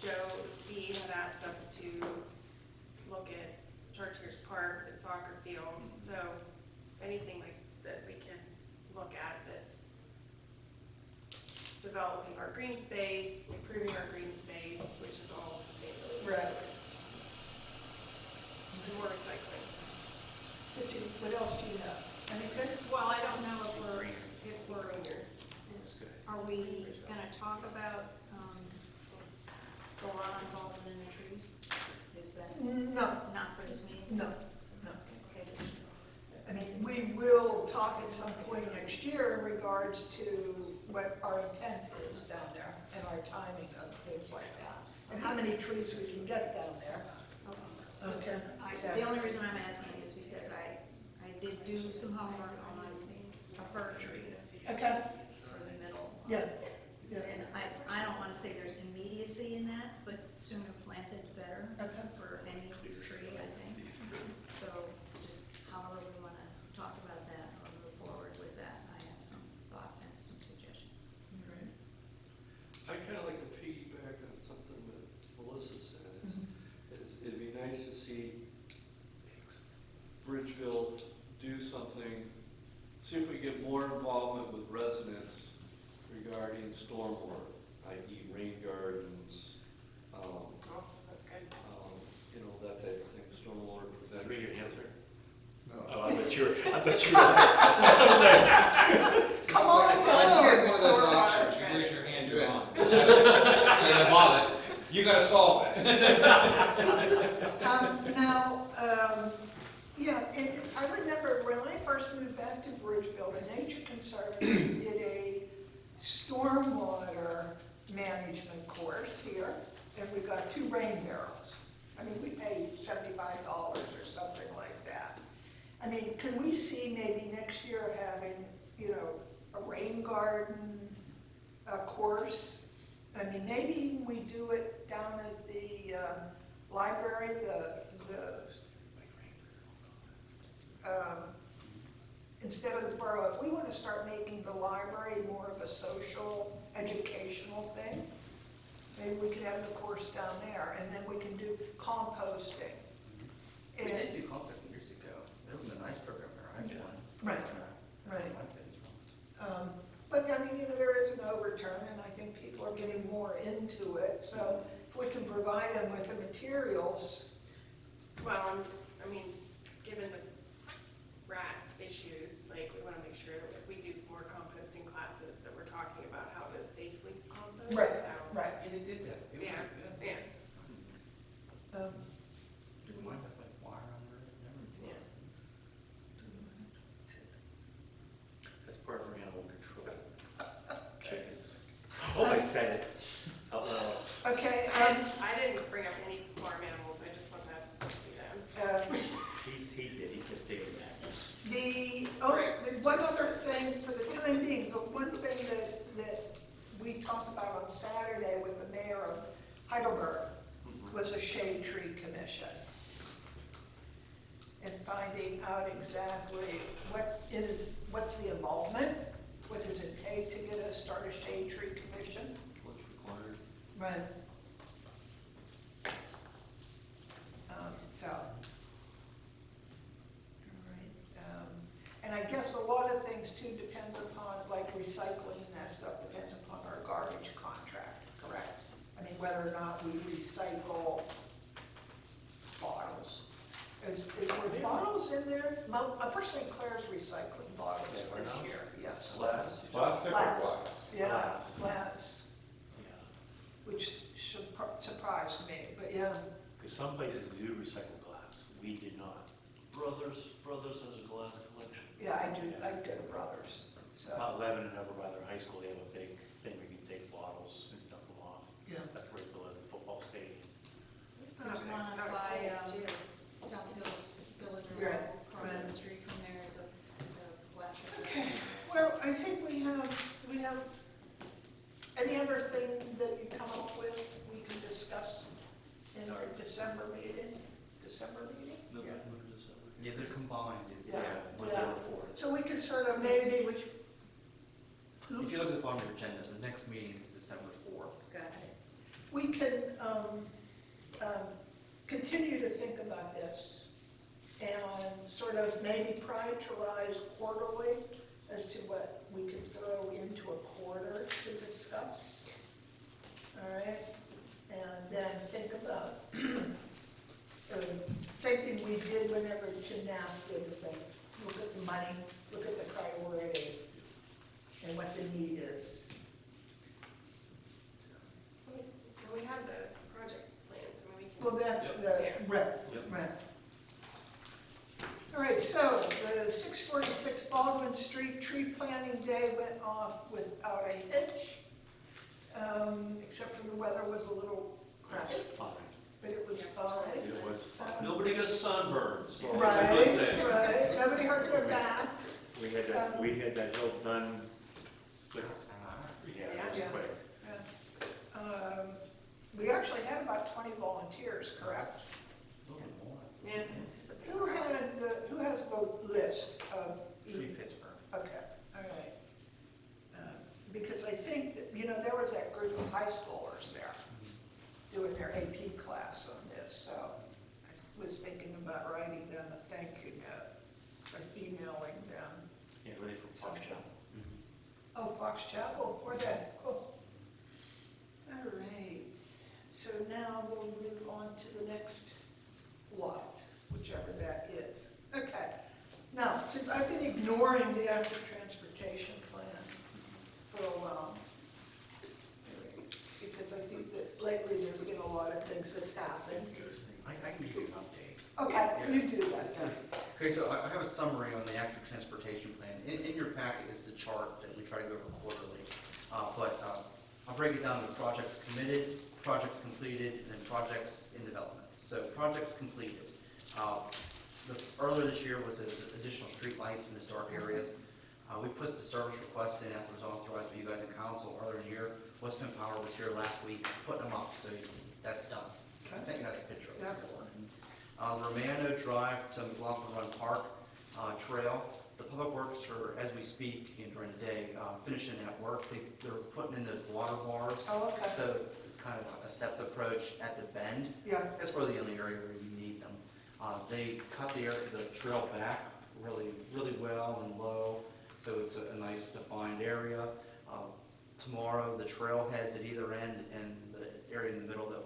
Joe B had asked us to look at Chartiers Park, the soccer field, so anything like that we can look at that's developing our green space, improving our green space, which is all sustainability. Right. And more recycling. What else do you have? Anything? Well, I don't know if we're, That's good. are we gonna talk about, the law involved in the trees? Is that No, not for this meeting? no. Okay. I mean, we will talk at some point next year in regards to what our intent is down there and our timing of things like that. And how many trees we can get down there. Okay. The only reason I'm asking is because I did do some homework on a fir tree Okay, for the middle. yeah, yeah, And I don't wanna say there's immediacy in that, but sooner planted better okay. for any tree, I think. So just however we wanna talk about that or move forward with that, I have some thoughts and some suggestions. I'd kind of like to piggyback on something that Melissa said. It'd be nice to see Bridgeville do something, see if we get more involvement with residents regarding stormwater, i.e. rain gardens, Oh, that's good. you know, that type of thing, stormwater Did we prevention. get an answer? No. Oh, I bet you were. I was like, Come on, It's one of those Stormwater. options, you raise your hand, you're on. Say, I bought it, you gotta solve it. Now, yeah, I remember when I first moved back to Bridgeville, the Nature Conservancy did a stormwater management course here, and we got 2 rain barrels. I mean, we paid $75 or something like that. I mean, can we see maybe next year of having, you know, a rain garden course? I mean, maybe we do it down at the library, instead of the borough. If we want to start making the library more of a social, educational thing, maybe we could have the course down there, and then we can do composting. We And- did do composting years ago. It was a nice program there, I had one. Right, right. My kids were- But, I mean, you know, there is an overturn, and I think people are getting more into it, so if we can provide them with the materials. Well, I mean, given the rat issues, like, we wanna make sure that if we do more composting classes, that we're talking about how to safely compost. Right, how- right. Yeah, they did that. It was Yeah, good. yeah, Did mine has like wire under it and everything. yeah. that's part of our animal control. Chickens. Oh, I said it out loud. Okay, I didn't bring up any farm animals, I just want that to be done. He did, he said big matters. the one other thing for the time being, the one thing that we talked about on Saturday with the mayor of Heidelberg was a shade tree commission. And finding out exactly what's the involvement, what does it take to start a shade tree commission? What's required? Right. So. All right. And I guess a lot of things too depends upon, like recycling and that stuff depends upon our garbage contract, correct? I mean, whether or not we recycle bottles. Is there bottles in there? Upper St. Clair's recycling bottles Yeah, we're in not. here, yes. Glass. Plastic or Glass. glass? Yeah, Glass. glass, Yeah, which should surprise me, but yeah. because some places do recycle glass, we did not. Brothers has a glass collection. Yeah, I do the Brothers, so, About Lebanon over by their high school, they have a big thing where you can take bottles and dump them off. yeah. That's right below the football stadium. There's one Out of by, Kohl's, too. South Hills Village Right, Road, across right. the street from there is a glass. Okay, well, I think we have, any other thing that you come up with, we can discuss in our December meeting? November, Yeah. December. Yeah, they're combined. It's, Yeah, what's yeah. there before. So we could sort of maybe, If you look up on your agenda, the next meeting is December 4th. Got it. we can continue to think about this and sort of maybe prioritize quarterly as to what we could throw into a quarter to discuss. All right? And then think about, same thing we did whenever Jeanette did the thing. Look at the money, look at the priority, and what the need is. We have the project plan, so we can. Well, that's the, Yeah. right, Yep. right. All right, so the 646 Baldwin Street tree planting day went off without a hitch, except for the weather was a little crappy, Fine. but it was Yes. fine. It was fun. Nobody got sunburned, so it's a good Right, day. right, nobody hurt their back. We had that hill done quick. Yeah, it was Yeah. quick. We actually had about 20 volunteers, correct? Yeah. it's a big Who project. who has the list of Tree Pittsburgh. Okay, all right. Because I think, that, there was that group of high schoolers there doing their AP class on this, so I was thinking about writing them a thank you note, or emailing them. Yeah, ready for Fox Chapel. Oh, Fox Chapel, where that, cool. All right, so now we'll move on to the next lot, whichever that is. Okay, now, since I've been ignoring the active transportation plan for a while, because I think that lately there's been a lot of things that's happened. I can give you an update. Okay, you do that. Okay, so I have a summary on the active transportation plan. In your packet is the chart that we try to go over quarterly. But I'll break it down to projects committed, projects completed, and then projects in development. So projects completed. Earlier this year was additional street lights in the dark areas. We put the service request in after it was authorized by you guys in council earlier in the year. West Penn Power was here last week putting them up, so that's done. I sent you guys a picture of it. The Romano Drive to McLaughlin Run Park Trail, the public works are, as we speak, during the day, finishing that work. They're putting in those water bars. Oh, okay. So it's kind of a stepped approach at the bend. Yeah, That's really the only area where you need them. They cut the trail back really well and low, so it's a nice defined area. Tomorrow, the trailheads at either end and the area in the middle that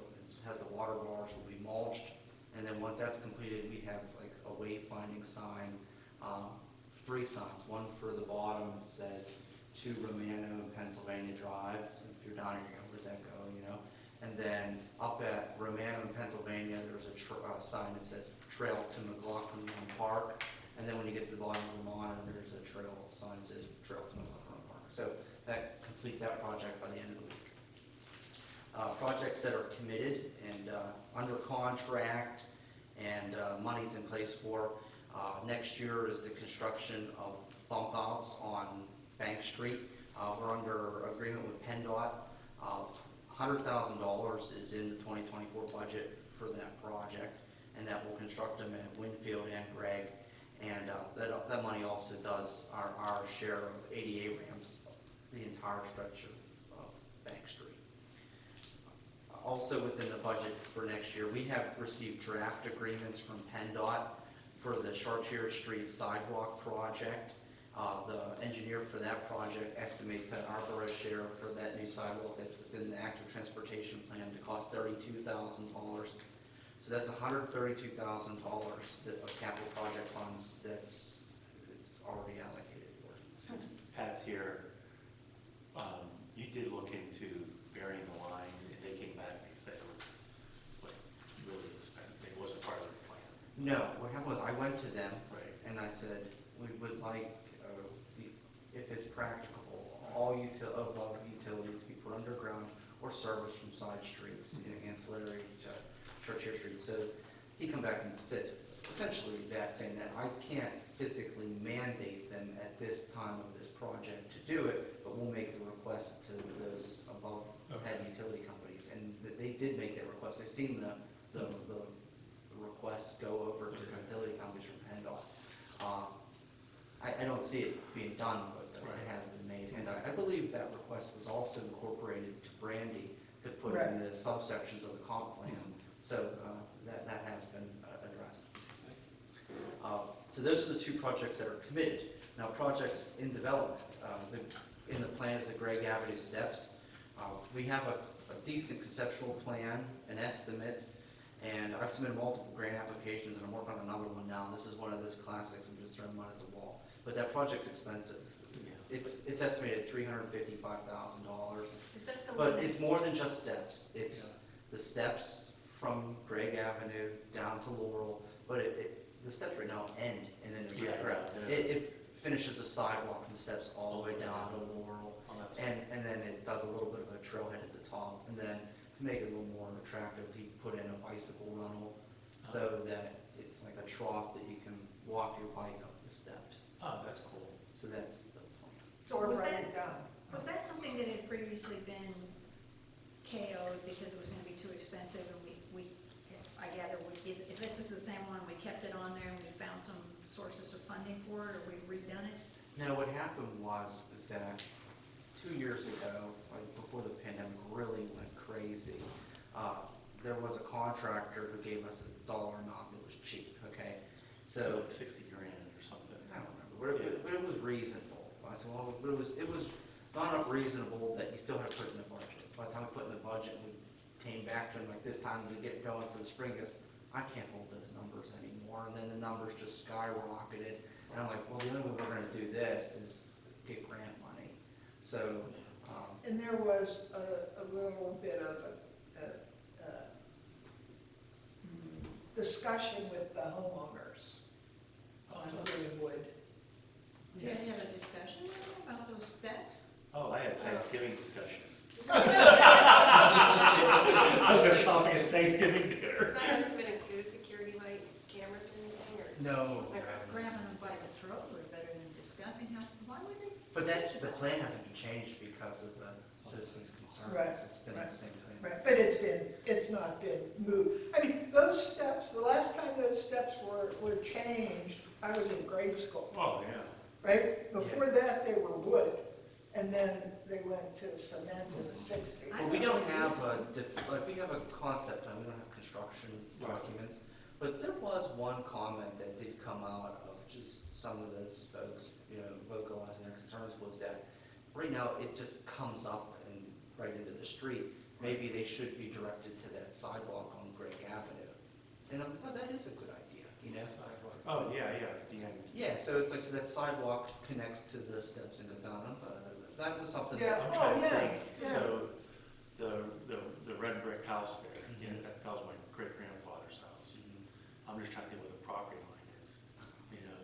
has the water bars will be mulched. And then once that's completed, we have like a wayfinding sign, 3 signs. One for the bottom that says to Romano, Pennsylvania Drive. So if you're down here, where's that go, And then up at Romano, Pennsylvania, there's a sign that says trail to McLaughlin Park. And then when you get to the bottom of Romano, there's a trail sign that says trail to McLaughlin Park. So that completes that project by the end of the week. projects that are committed and under contract and money's in place for. Next year is the construction of bump outs on Bank Street. We're under agreement with PennDOT. $100,000 is in the 2024 budget for that project, and that will construct them at Winfield and Gregg. And that money also does our share of 88 ramps, the entire stretch of Bank Street. Also within the budget for next year, we have received draft agreements from PennDOT for the Chartier Street sidewalk project. The engineer for that project estimates that our borough's share for that new sidewalk that's within the active transportation plan to cost $32,000. So that's $132,000 of capital project funds it's already allocated for. Since Pat's here, you did look into burying the lines, and they came back and said it was like really expensive. It wasn't part of their plan. No, what happened was I went to them Right. and I said, we would like, if it's practicable, all above utilities be put underground or serviced from side streets, ancillary to Chartier Street. So he come back and said essentially that, saying that I can't physically mandate them at this time of this project to do it, but we'll make the request to those above head utility companies. And that they did make that request. They've seen the request go over to the utility companies from PennDOT. I don't see it being done, but it has been made. And I believe that request was also incorporated to Brandy to put in the subsections of the comp plan. So that has been addressed. So those are the two projects that are committed. Now projects in development, in the plan is the Gregg Avenue steps. We have a decent conceptual plan, an estimate, and I've submitted multiple grant applications and I'm working on another one now. This is one of those classics, I'm just throwing mud at the wall. But that project's expensive. It's estimated at $355,000. Is that the But one it's more than just steps. It's the steps from Gregg Avenue down to Laurel, but the steps right now end, and then it finishes a sidewalk from the steps all the way down to Laurel, and then it does a little bit of a trailhead at the top, and then to make it a little more attractive, he put in a bicycle runnel so that it's like a trough that you can walk your bike up the steps. Oh, that's cool. So that's the plan. So we're Was writing that- it down. Was that something that had previously been KO'd because it was gonna be too expensive and I gather, if this is the same one, we kept it on there and we found some sources of funding for it, or we redone it? Now, what happened is that 2 years ago, like before the pandemic really went crazy, there was a contractor who gave us a dollar amount that was cheap, okay? It was So, like 60 grand or something. I don't remember, but it was reasonable. I said, well, it was not enough reasonable that you still had to put it in the budget. By the time we put it in the budget, we came back to him like this time to get going for the spring, he goes, I can't hold those numbers anymore, and then the numbers just skyrocketed. And I'm like, well, the only way we're gonna do this is get grant money. So, And there was a little bit of a discussion with the homeowners on Greenwood. Did you have a discussion with them about those steps? Oh, I had Thanksgiving discussions. I was at a topic at Thanksgiving dinner. Does that estimate include security light cameras or anything, or? no. Grabbing them by the throat would be better than discussing why would they? But the plan hasn't been changed because of the citizens' concerns. Right, It's been the same thing. Right, but it's not been moved. I mean, those steps, the last time those steps were changed, I was in grade school, Oh, yeah. right? Before that, they were wood, and then they went to cement in the 60s. Well, we don't have we have a concept plan, we don't have construction documents, but there was one comment that did come out of just some of those folks, vocalizing their concerns, was that right now it just comes up and right into the street. Maybe they should be directed to that sidewalk on Gregg Avenue. And I'm, well, that is a good idea, Oh, yeah, at the end. Yeah, so it's like, so that sidewalk connects to the steps and goes down. That was something Yeah. that, I'm trying to yeah, think, yeah. so the red brick house there, that was my great grandfather's house. I'm just trying to think where the property line is,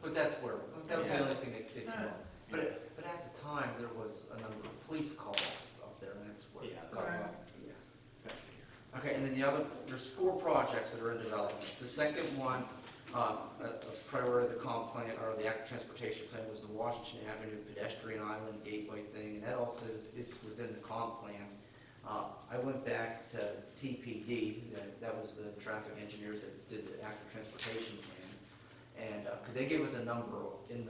but that was the only thing that came up. Yeah. But at the time, there was a number of police calls up there, and that's where. Yeah. got Right. us, yes. Okay. Okay, and then the other, there's 4 projects that are in development. The second one, a priority of the comp plan, or the active transportation plan, was the Washington Avenue pedestrian island gateway thing, and that also is within the comp plan. I went back to TPD, that was the traffic engineers that did the active transportation plan, and, because they gave us a number in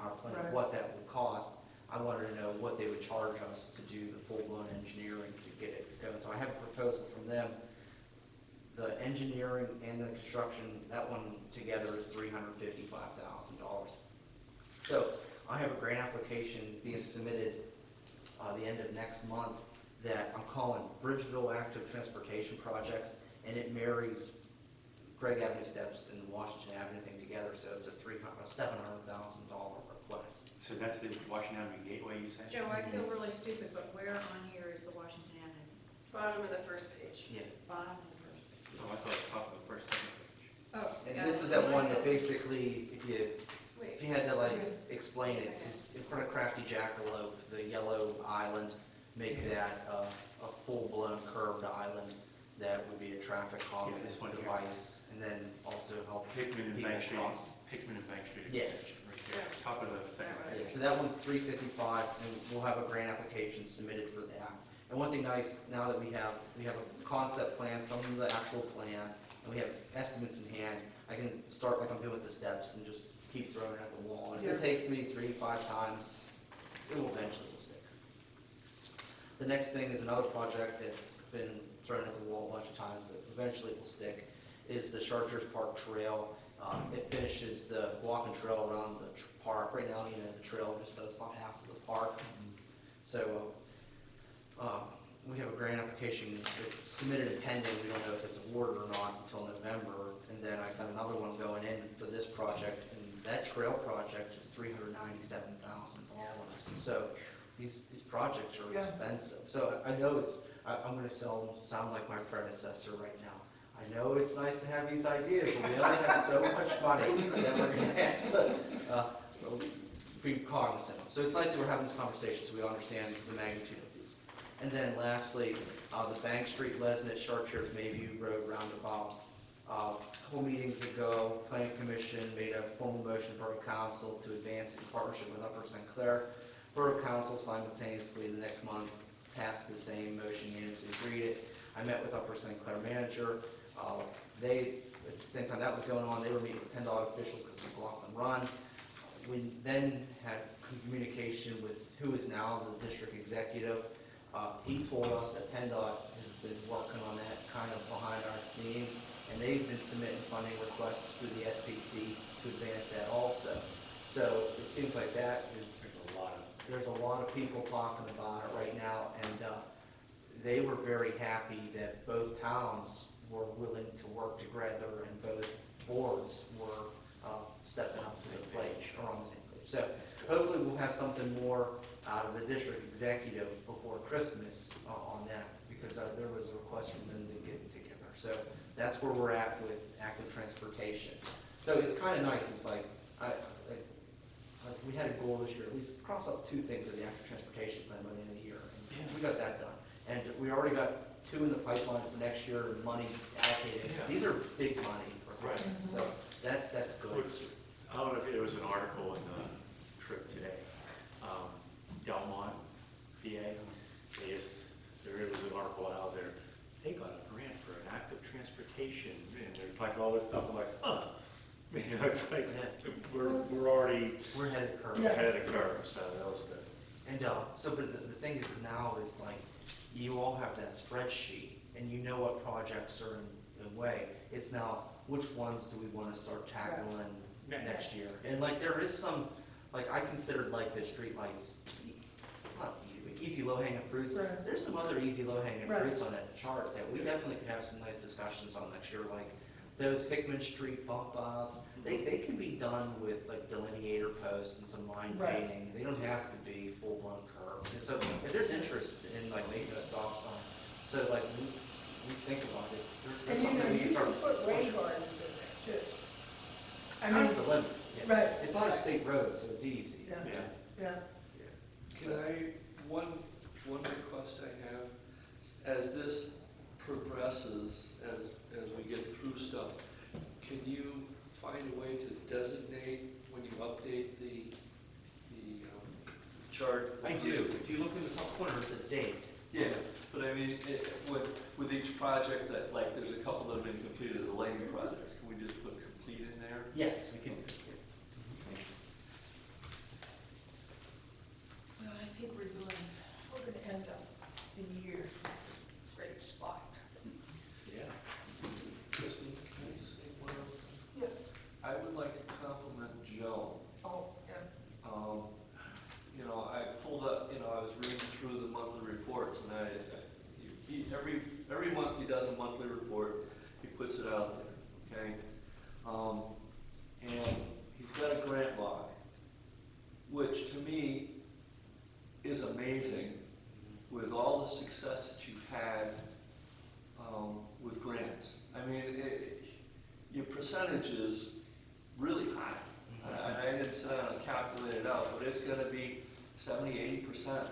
our plan of Right. what that would cost. I wanted to know what they would charge us to do the full-blown engineering to get it going. So I have a proposal from them. The engineering and the construction, that one together is $355,000. So I have a grant application being submitted the end of next month that I'm calling Bridgeville Active Transportation Projects, and it marries Craig Avenue Steps and the Washington Avenue thing together, so it's a $700,000 request. So that's the Washington Avenue Gateway, you said? Joe, I feel really stupid, but where on here is the Washington Avenue? Bottom of the first page. Yeah. Bottom of the first. Oh, I thought it was top of the first, second page. Oh. And got this it. is that one that basically, if Wait. you had to like explain it, is in front of Crafty Jackalope, the yellow island, make that a full-blown curved island that would be a traffic calming Yeah, this one here. device, and then also help Hickman and people Bank Street, cross. Hickman and Bank Street Yeah. extension, right here, top of the second Yeah, page. so that one's $355, and we'll have a grant application submitted for that. And one thing nice, now that we have a concept plan from the actual plan, and we have estimates in hand, I can start like I'm doing with the steps and just keep throwing it at the wall. And if it takes me 3-5 times, it will eventually stick. The next thing is another project that's been thrown at the wall a bunch of times, but eventually it will stick, is the Chartiers Park Trail. It finishes the walking trail around the park. Right now, the trail just does about half of the park. So we have a grant application that's submitted and pending. We don't know if it's awarded or not until November. And then I've got another one going in for this project, and that trail project is $397,000. So these projects are Yeah. expensive. So I know I'm gonna sound like my predecessor right now. I know it's nice to have these ideas, but we only have so much money that we're gonna have to be cognizant of. So it's nice that we're having this conversation so we understand the magnitude of these. And then lastly, the Bank Street Lesnett Chartiers Mayview Road roundabout. A couple meetings ago, Planning Commission made a formal motion to Borough Council to advance in partnership with Upper St. Clair. Borough Council simultaneously the next month passed the same motion, unanimously agreed it. I met with Upper St. Clair manager. They, at the same time that was going on, they were meeting with PennDOT officials because of the block and run. We then had communication with who is now the district executive. He told us that PennDOT has been working on that kind of behind our scenes, and they've been submitting funding requests through the SPC to advance that also. So it seems like that is, there's a lot of people talking about it right now, and they were very happy that both towns were willing to work together and both boards were stepping up to the plate, or on the same page. So hopefully we'll have something more out of the district executive before Christmas on that, because there was a request from them to get together. So that's where we're at with active transportation. So it's kind of nice, it's like we had a goal this year, at least cross up 2 things of the active transportation plan by the end of the year. And we got that done. And we already got 2 in the pipeline for next year, and money allocated. Yeah. These are big money Right. requests, so that's good. I don't know if there was an article in the trip today, Delmont, PA, there was an article out there, they got a grant for an active transportation, and they're talking all this stuff, I'm like, huh. You know, it's like, Yeah. we're already We're ahead of the curve. Yeah. ahead of the curve, so that was good. And so, but the thing is now is like, you all have that spreadsheet, and you know what projects are in the way. It's now, which ones do we want to start tackling next year? And like, there is some, like, I considered like the streetlights, not easy, but easy low-hanging fruits. Right. There's some other easy low-hanging Right. fruits on that chart that we definitely could have some nice discussions on next year, like those Hickman Street bump outs. They can be done with like delineator posts and some line Right. painting. They don't have to be full-blown curves. And so if there's interest in like making a stop sign, so like we think about this. And you know, you can put rain gardens in there too. I mean, Sky's the limit. Yeah. right. It's not a state road, so it's easy. Yeah. Yeah. Yeah, Can I, one request I have, as this progresses, as we get through stuff, can you find a way to designate when you update the chart? I do. If you look in the top corner, it's a date. Yeah, but I mean, with each project that, like, there's a couple that have been completed, the lighting project, can we just put complete in there? Yes, we can. Well, I think we're gonna end up the year in a great spot. Yeah. Kristen, can I say one other thing? Yeah. I would like to compliment Joan. Oh, yeah. You know, I pulled up, you know, I was reading through the monthly reports, and every month he does a monthly report, he puts it out there, okay? And he's got a grant log, which to me is amazing with all the success that you've had with grants. I mean, your percentage is really high. I didn't sit down and calculate it out, but it's gonna be 70–80%.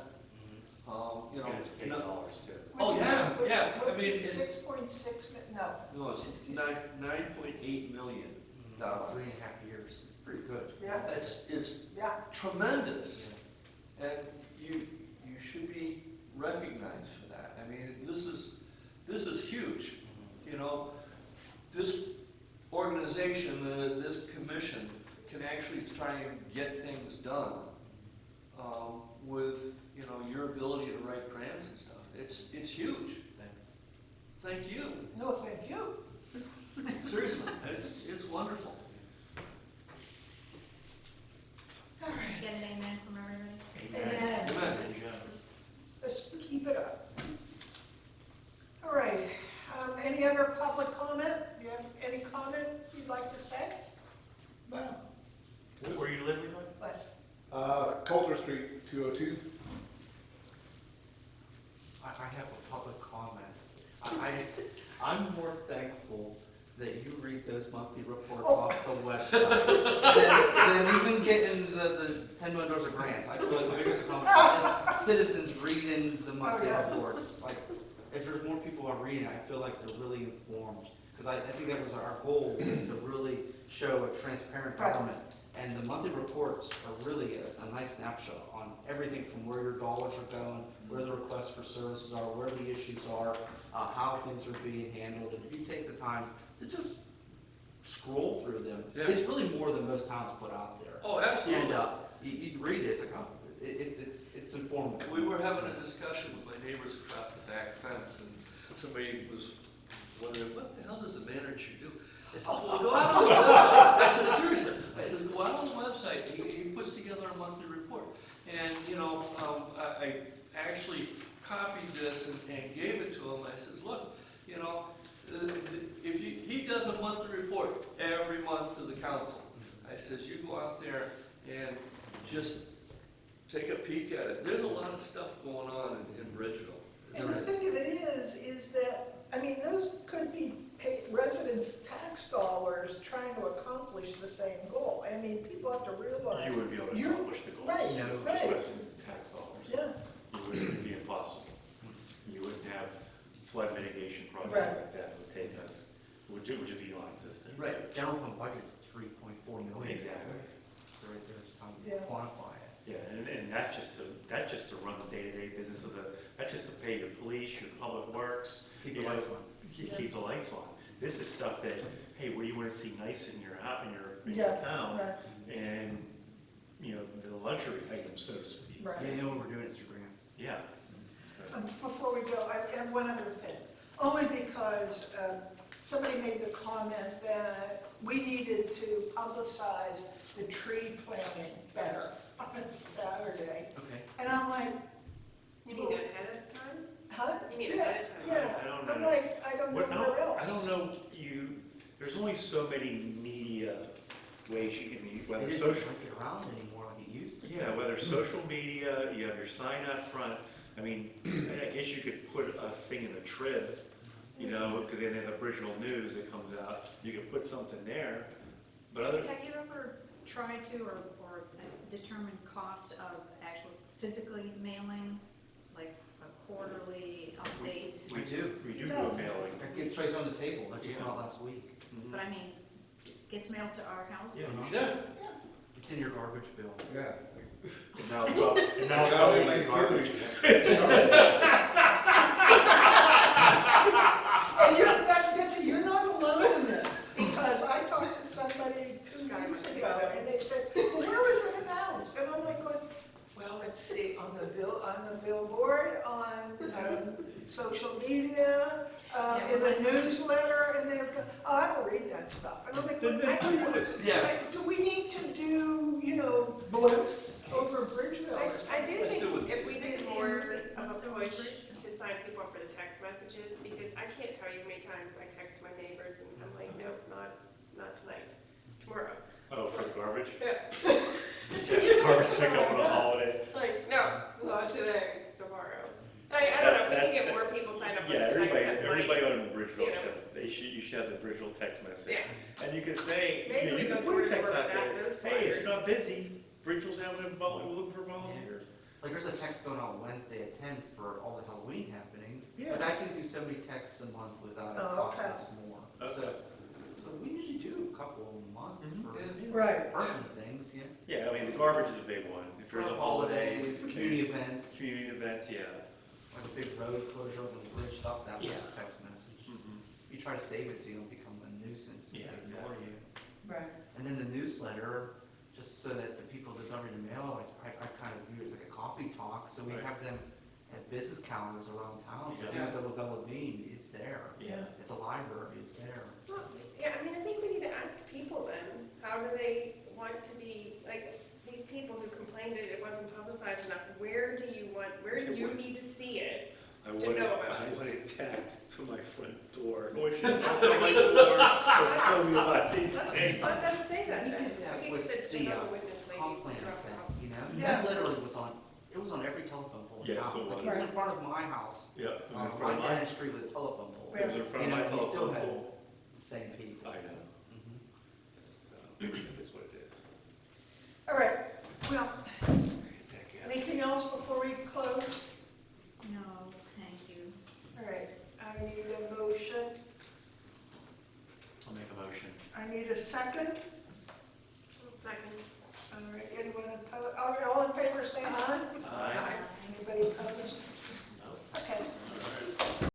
You know, And it's big dollars too. Oh, yeah, yeah, I mean, 6.6, no. no, it's 9.8 million dollars. 3.5 years. Pretty good. Yeah, It's yeah. tremendous, and you should be recognized for that. I mean, this is huge. You know, this organization, this commission can actually try and get things done with, you know, your ability to write grants and stuff. It's huge. Thanks. Thank you. No, thank you. Seriously, it's wonderful. All right, Get an amen from everybody? Amen. Amen. Good job. Let's keep it up. All right, any other public comment? Do you have any comment you'd like to say? No. Where you live, Levi? But, Coulter Street, 202. I have a public comment. I'm more thankful that you read those monthly reports off the website than even getting the $10 million of grants. I feel like the biggest accomplishment is citizens reading the monthly reports. Like, if there's more people are reading, I feel like they're really informed. Because I think that was our goal, is to really show a transparent government. And the monthly reports are really a nice snapshot on everything from where your dollars are going, where the requests for services are, where the issues are, how things are being handled. And if you take the time to just scroll through them, Yeah. it's really more than most towns put out there. Oh, absolutely. And you read it, it's informative. We were having a discussion with my neighbors across the back fence, and somebody was wondering, what the hell does a manager do? I said, well, go out on the website. I said, seriously. I said, go out on the website. He puts together a monthly report. And, you know, I actually copied this and gave it to him. I says, look, you know, if he does a monthly report every month to the council. I says, you go out there and just take a peek at it. There's a lot of stuff going on in Bridgeville. and the thing of it is that, I mean, those could be residents' tax dollars trying to accomplish the same goal. I mean, people have to realize. You wouldn't be able to you're- accomplish the goals. Right, No. right, Residents and tax dollars. yeah, It would be impossible. You wouldn't have flood mitigation projects Right. like that would take us, would just be non-existent. Right. General fund budget's $3.4 million. Exactly. So right there's how Yeah. you quantify it. Yeah, and that's just to run the day-to-day business of that's just to pay your police, your public works. Keep the you know, lights on. Keep the lights on. This is stuff that, hey, what do you wanna see nice in your house, in your Yeah, town? right, And, you know, the luxury items, so to speak. right. You know what we're doing, it's your grants. Yeah. Before we go, I have one other thing, only because somebody made the comment that we needed to publicize the tree planting better on a Saturday. Okay. And I'm like, You mean ahead of time? huh? You mean Yeah, ahead of time? Yeah, I don't I'm know. like, I don't know What, where else. I don't know, there's only so many media ways you can use, It whether isn't social, like it around anymore like it used to. yeah, whether social media, you have your sign out front. I mean, I guess you could put a thing in a Trib, you know, because then in the original news that comes out, you could put something there. But other, Have you ever tried to or determined cost of actual physically mailing, like a quarterly update? we do No. go mail Gets right on the table, I just found out last week. But I mean, gets mailed to our house? Yeah. Yeah. It's in your garbage bill. Yeah. Now, and now Now it's they probably make garbage. And you're not alone in this, because I talked to somebody 2 weeks ago, and they said, well, where was it announced? And I'm like, going, well, let's see, on the billboard, on, social media, in the newsletter, and they're, oh, I don't read that stuff. And I'm like, do we need to do, blimps over Bridgeville or I something? do Let's think do it. if we did more of a push to sign people up for the text messages, because I can't tell you how many times I text my neighbors and I'm like, nope, not tonight, tomorrow. Oh, for the garbage? Yeah. Garbage pickup on a holiday. Like, no, not today, it's tomorrow. I don't know, if we can get more people signed up for Yeah, the text, that everybody might, on Bridgeville you know. you should have the Bridgeville text message. yeah. And you can say, Maybe you we can go put a door to text door out with that, there, those hey, if flyers. you're not busy, Bridgeville's having we're looking for volunteers. Like, there's a text going out Wednesday at 10 for all the Halloween happenings. Yeah. But I can do so many texts a month without it Oh, okay. costing us more. Okay. So we usually do a couple a month Mhm. for Right. permanent things, yeah. Yeah, I mean, the garbage is a big one. If there's a holiday, community events, community events, yeah. like a big road closure on the bridge stuff, that was Yeah. a text message. Mhm. You try to save it so you don't become a nuisance, Yeah, they ignore you. Right. And then the newsletter, just so that the people that don't read the mail, I kind of view it as like a coffee talk, so we Right. have them at business calendars around town, so if you Yeah. went to Lavella Bean, it's there. Yeah. At the library, it's there. Well, yeah, I mean, I think we need to ask people then, how do they want to be, like, these people who complained that it wasn't publicized enough, where do you need to see it? I To want know about it. I want it tagged to my front door. I want you to knock on my door and tell me about these things. Let's say that We then. did that We with get the, Jehovah's Witness comp ladies plan to drop it thing, off. you know? Yeah. That literally was on every telephone pole in Yes, town. it Like, was. it was in front of my house, Yep. It was in front right of down my, the street with a telephone pole. it was in front of You my know, he still telephone had pole. the same people. I know. Mhm. So, it is what it is. All right, well, Thank you. anything else before we close? No, thank you. All right, I need a motion, I'll make a motion. I need a second.